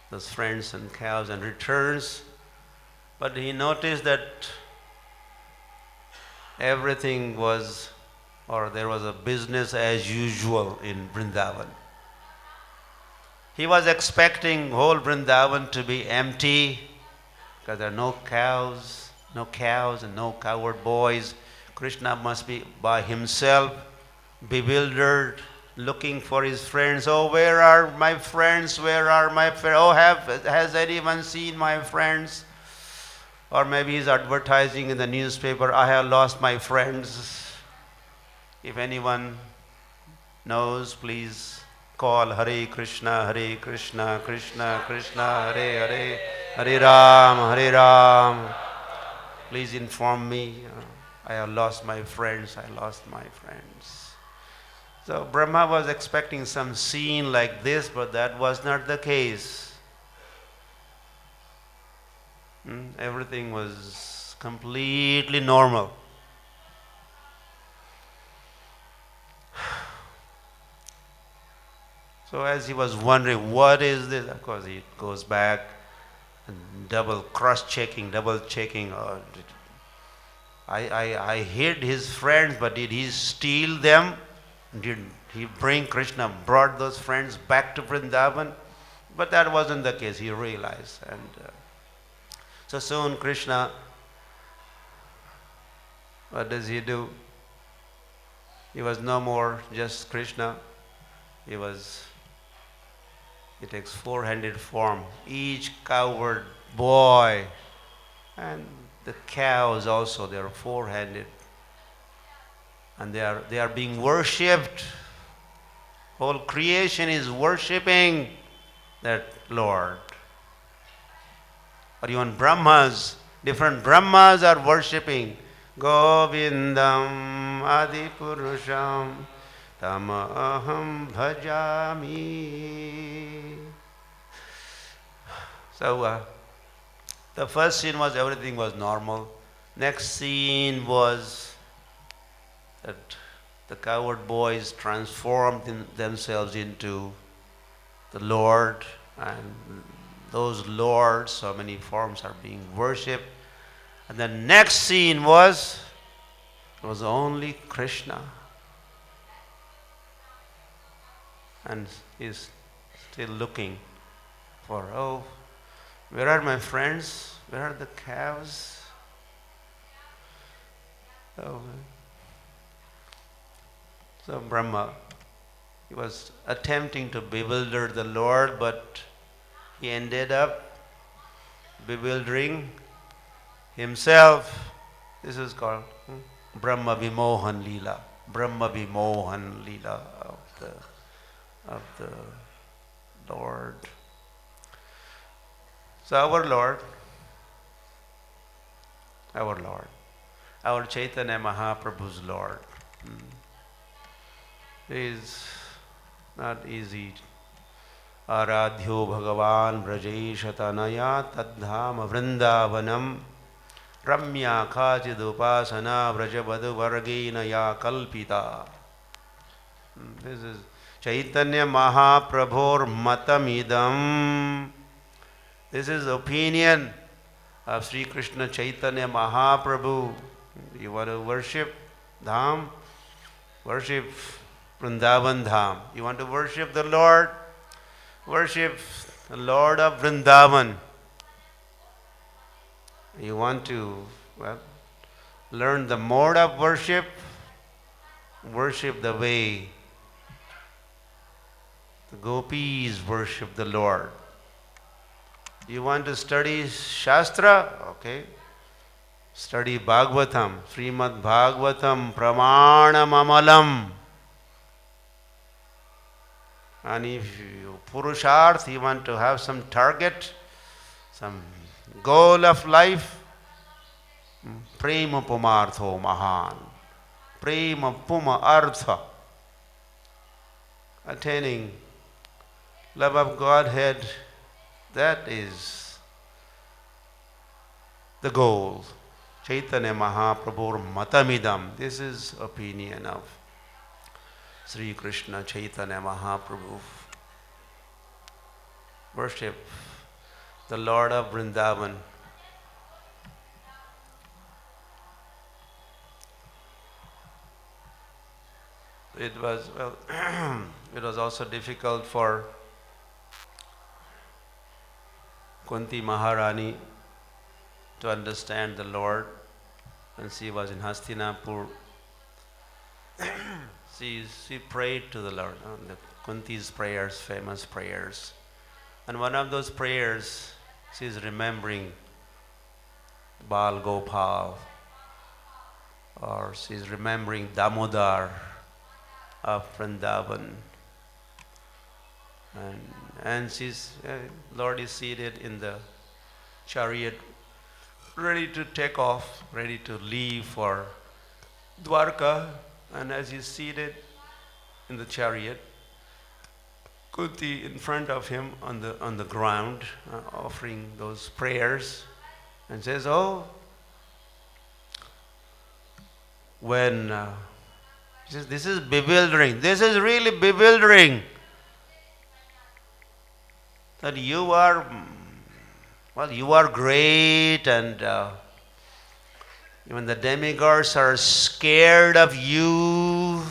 those friends and cows, and returns. But he noticed that everything was, or there was a business as usual in Vrindavan. He was expecting whole Vrindavan to be empty because there are no cows and no cowherd boys. Krishna must be by himself, bewildered, looking for his friends. Oh, where are my friends? Where are my friends? Oh, has anyone seen my friends? Or maybe he's advertising in the newspaper, I have lost my friends. If anyone knows, please call Hare Krishna, Krishna Krishna, Hare Hare, Hare Ram. Please inform me. I have lost my friends. I lost my friends. So Brahma was expecting some scene like this, but that was not the case. Everything was completely normal. So as he was wondering, what is this? Of course, he goes back and double checking. Oh, I hid his friends, but did he steal them? Did he brought those friends back to Vrindavan? But that wasn't the case, he realized. And so soon Krishna, what does he do? He was no more just Krishna. He takes four-handed form. Each cowherd boy and the cows also, they are four-handed. And they are being worshipped. Whole creation is worshipping that Lord. Or even Brahmas, different Brahmas are worshipping. Govindam Adipurusham Tamaham Bhajami. So the first scene was everything was normal. Next scene was that the cowherd boys transformed themselves into the Lord, and those lords, so many forms are being worshipped. And the next scene was only Krishna. And he's still looking for, oh, where are my friends? Where are the cows? So Brahma, he was attempting to bewilder the Lord, but he ended up bewildering himself. This is called Brahma Vimohan Leela. Brahma Vimohan Leela of the Lord. So our Lord, our Chaitanya Mahaprabhu's Lord, is not easy. Aradhyo Bhagavan Brajeshatanaya Tadhama Vrindavanam Ramya Khachidupasana Brajabadu Vargena Ya Kalpita. This is Chaitanya Mahaprabhur Matamidam. This is opinion of Sri Krishna Chaitanya Mahaprabhu. You want to worship Dham? Worship Vrindavan Dham. You want to worship the Lord? Worship the Lord of Vrindavan. You want to, well, learn the mode of worship? Worship the way the gopis worship the Lord. You want to study Shastra? Okay. Study Bhagavatam, Srimad Bhagavatam, Pramanam Amalam. And if you Purusharth, you want to have some target, some goal of life, Prema Pumartho Mahan. Prema Puma Artha. Attaining love of Godhead, that is the goal. Chaitanya Mahaprabhur Matamidam. This is opinion of Sri Krishna Chaitanya Mahaprabhu. Worship the Lord of Vrindavan. It was, well, it was also difficult for Kunti Maharani to understand the Lord when she was in Hastinapur. She prayed to the Lord, the Kunti's prayers, famous prayers. And one of those prayers, she is remembering Bal Gopal, or she is remembering Damodar of Vrindavan. And she's, Lord is seated in the chariot, ready to take off, ready to leave for Dwarka. And as he's seated in the chariot, Kunti in front of him on the ground, offering those prayers, and says, "Oh, when he says, this is bewildering. This is really bewildering. That you are, well, you are great, and even the demigods are scared of you.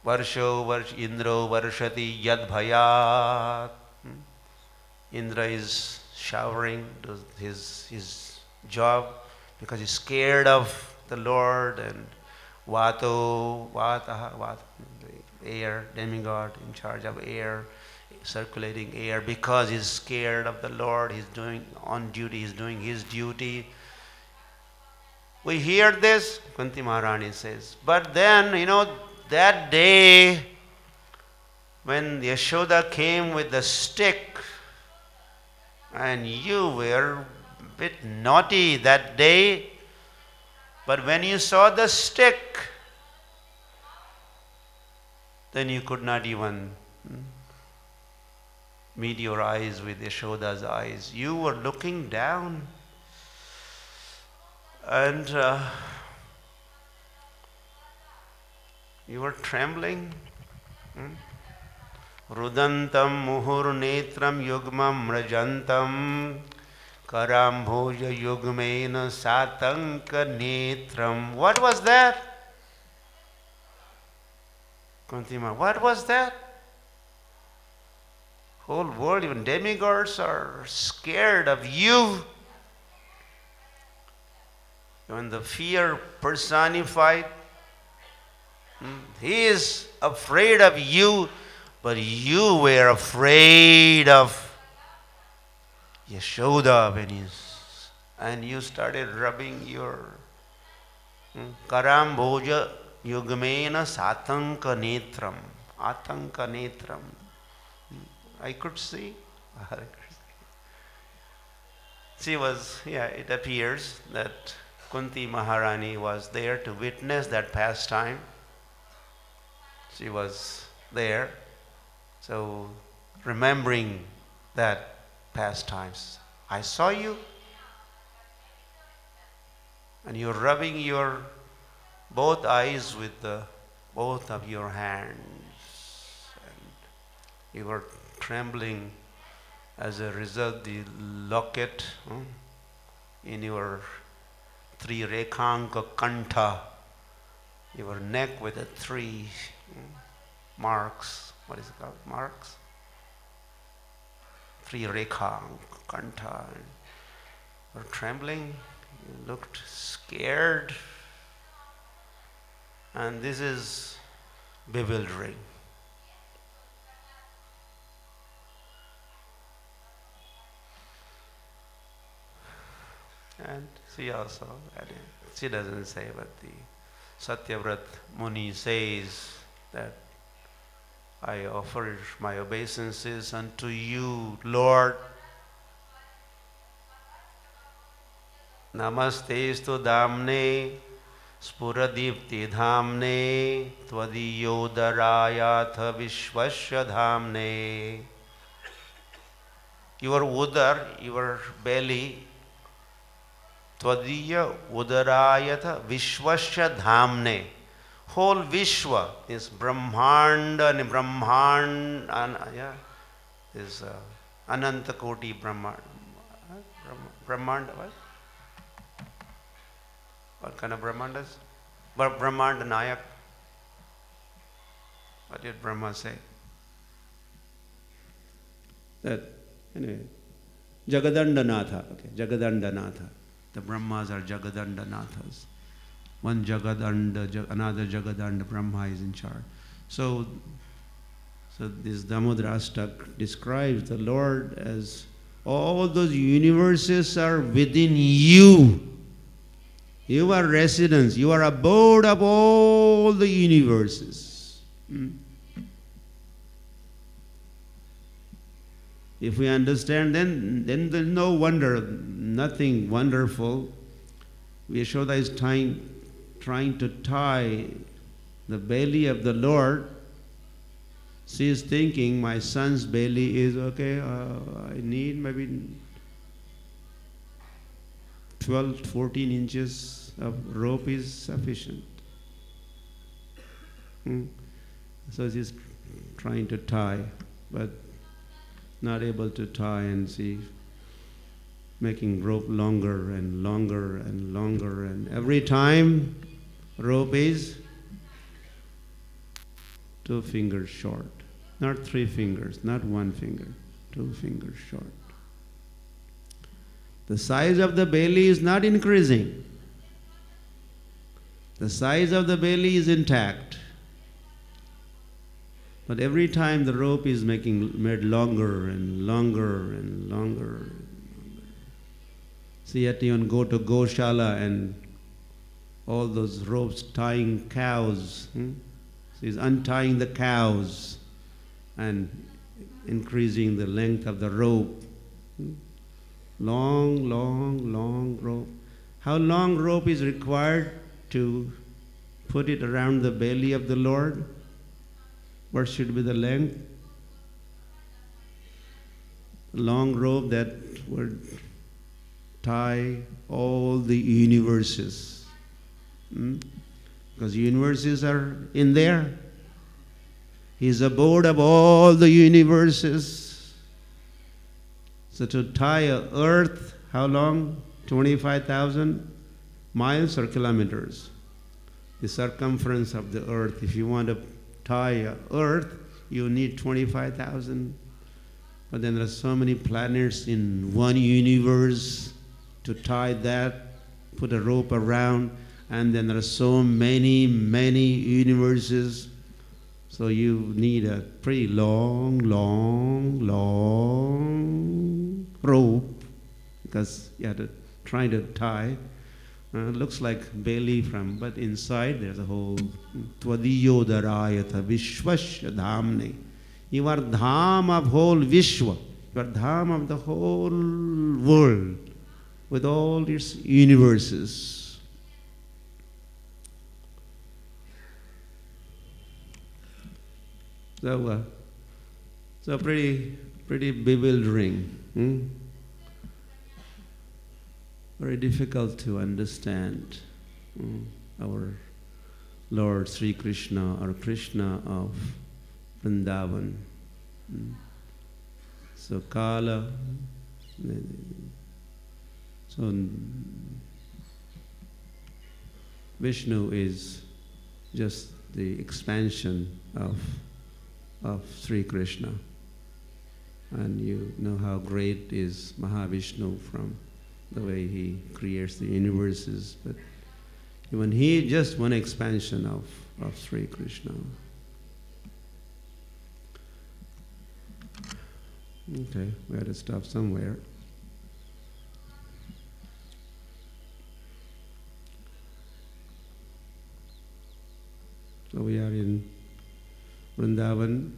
Varsho Varsh Indro Varshati Yad Bhayat." Indra is showering his job because he's scared of the Lord, and Vata, air, demigod in charge of air, circulating air, because he's scared of the Lord, he's doing on duty, he's doing his duty. We hear this, Kunti Maharani says, but then, that day when Yashoda came with the stick, and you were a bit naughty that day, but when you saw the stick, then you could not even meet your eyes with Yashoda's eyes. You were looking down, and you were trembling. Rudantam muhur netram yugmam rajantam karambhoja yugmena satanka netram. What was that? Kuntima, what was that? Whole world, even demigods are scared of you. Even the fear personified, he is afraid of you, but you were afraid of Yashoda and you started rubbing your Karamboja Yugmena Satanka Netram. Atanka Netram. I could see. She was, it appears that Kunti Maharani was there to witness that pastime. She was there. So, remembering that pastimes, I saw you, and you're rubbing your both eyes with both of your hands, and you were trembling. As a result, the locket in your three rekhanka kantha, your neck with the three marks. What is it called? Marks? Three rekhanka kantha. You were trembling, you looked scared, and this is bewildering. And she also, she doesn't say, but the Satyavrat Muni says that I offer my obeisances unto you, Lord. Namastestu damne spuradipti dhamne tvadiyodarayatha vishvasya dhamne. Your udar, your belly, tvadiya udarayatha vishvasya dhamne. Whole Vishwa is Brahmanda and Brahmanda, yeah, is Ananta Koti Brahmanda. Brahmanda, what? What kind of Brahmandas? Brahmanda Nayak. What did Brahma say? That, anyway, Jagadandanatha, okay, Jagadandanatha. The Brahmas are Jagadandanathas. One Jagadanda, another Jagadanda Brahma is in charge. So this Damodarastak describes the Lord as all those universes are within you. You are residence, you are abode of all the universes. If we understand, then there's no wonder, nothing wonderful. Yashoda is trying to tie the belly of the Lord. She is thinking, my son's belly is okay, I need maybe 12, 14 inches of rope is sufficient. So she's trying to tie, but not able to tie, and she making rope longer and longer and longer, and every time rope is 2 fingers short. Not 3 fingers, not 1 finger, 2 fingers short. The size of the belly is not increasing. The size of the belly is intact. But every time the rope is made longer and longer and longer. So you have to even go to Goshala and all those ropes tying cows. She's untying the cows and increasing the length of the rope. Long, long, long rope. How long rope is required to put it around the belly of the Lord? What should be the length? Long rope that would tie all the universes. Because universes are in there. He's abode of all the universes. So to tie a earth, how long? 25,000 miles or kilometers? The circumference of the earth. If you want to tie a earth, you need 25,000. But then there are so many planets in one universe. To tie that, put a rope around, and then there are so many, many universes. So you need a pretty long, long, long rope, because you have to try to tie. It looks like belly but inside there's a whole Tvadiyodarayatha Vishvasya Dhamne. You are Dham of whole Vishwa. You are Dham of the whole world with all its universes. So pretty bewildering. Very difficult to understand our Lord Sri Krishna or Krishna of Vrindavan. So Kala, so Vishnu is just the expansion of Sri Krishna. And you know how great is Mahavishnu from the way he creates the universes. But even he just one expansion of Sri Krishna. Okay, we had to stop somewhere. So we are in Vrindavan,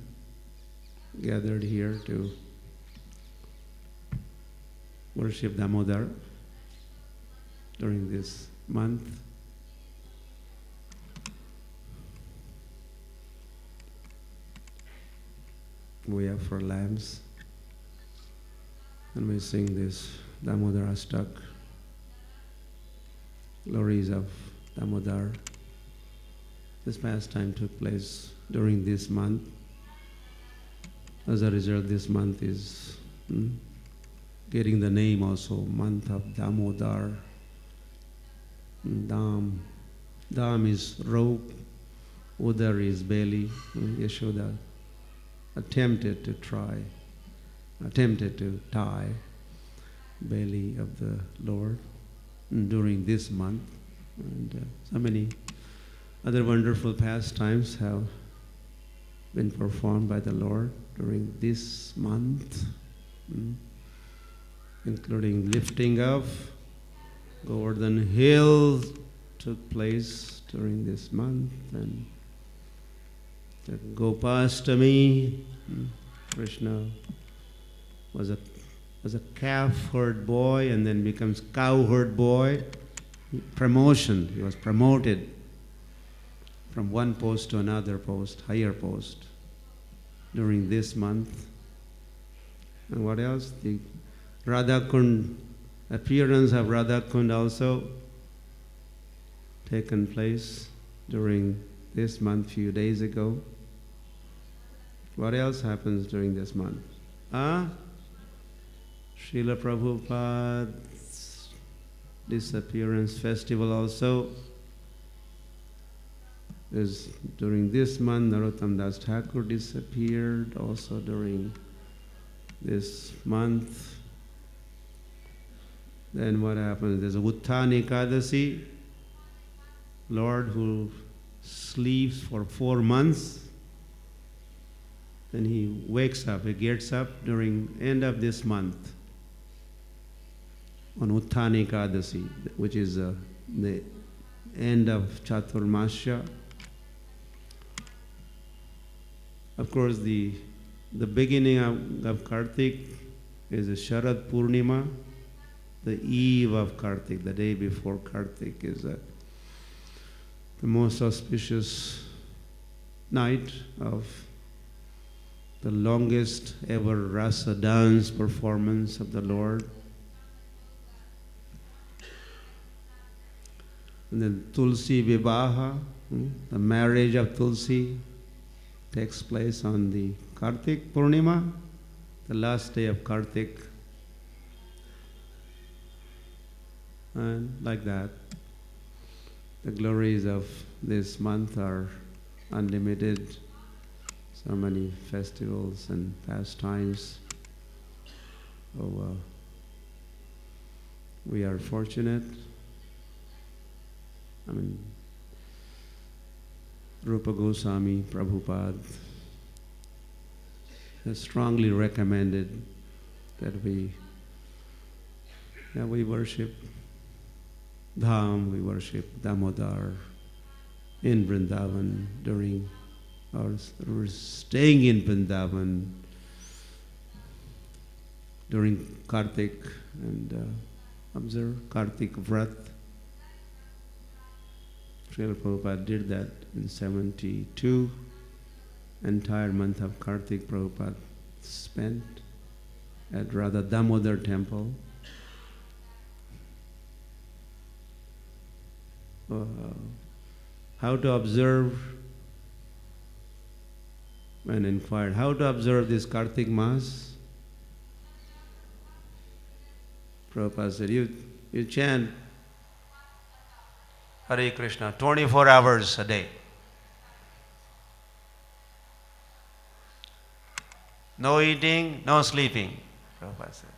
gathered here to worship Damodar during this month. We have 4 lamps, and we sing this Damodar Astak, glories of Damodar. This pastime took place during this month. As a result, this month is getting the name also, month of Damodar. Dam. Dam is rope, Udar is belly. Yashoda attempted to tie belly of the Lord during this month. And so many other wonderful pastimes have been performed by the Lord during this month, including lifting of Govardhan Hill took place during this month, and the Gopastami. Krishna was a calf-herd boy and then becomes cow-herd boy. Promotion, he was promoted from one post to another post, higher post, during this month. And what else? The Radha-kund, appearance of Radha-kund also taken place during this month, few days ago. What else happens during this month? Srila Prabhupada's disappearance festival also is during this month. Narottam Das Thakur disappeared also during this month. Then what happens? There's a Uttani Ekadasi, Lord who sleeps for 4 months. Then he wakes up, he gets up during end of this month on Uttani Ekadasi, which is the end of Chaturmasya. Of course, the beginning of Kartik is a Sharad Purnima. The eve of Kartik, the day before Kartik, is the most auspicious night of the longest ever rasa dance performance of the Lord. And then Tulsi Vivaha, the marriage of Tulsi, takes place on the Kartik Purnima, the last day of Kartik. And like that, the glories of this month are unlimited. So many festivals and pastimes. So we are fortunate. I mean, Rupa Goswami Prabhupada has strongly recommended that we worship Dham, we worship Damodar in Vrindavan during we're staying in Vrindavan during Kartik and observe Kartik Vrat. Srila Prabhupada did that in 72. Entire month of Kartik Prabhupada spent at Radha Damodar temple. How to observe, when inquired, how to observe this Kartik Mass? Prabhupada said, you chant Hare Krishna, 24 hours a day. No eating, no sleeping. Prabhupada said.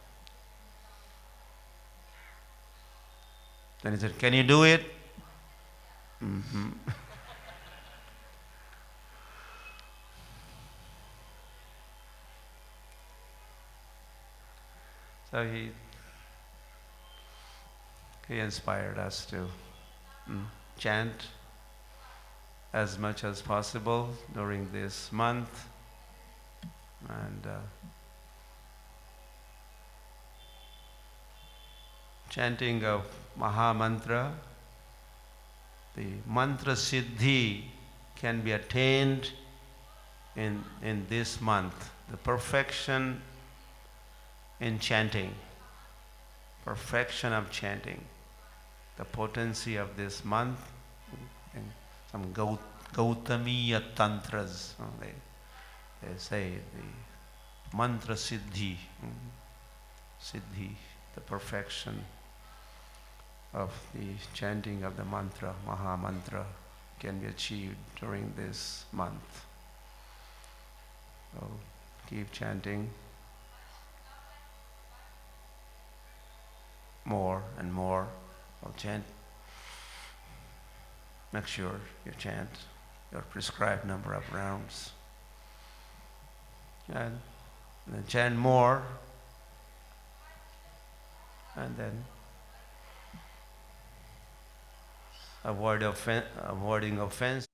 Then he said, can you do it? Mm-hmm. So he inspired us to chant as much as possible during this month, and chanting of Maha Mantra, the mantra siddhi can be attained in this month. The perfection in chanting, perfection of chanting, the potency of this month, in some Gautamiya tantras, they say the mantra siddhi, siddhi, the perfection of the chanting of the mantra, Maha Mantra, can be achieved during this month. So keep chanting more and more. Well, chant. Make sure you chant your prescribed number of rounds. And then chant more. And then avoiding offense.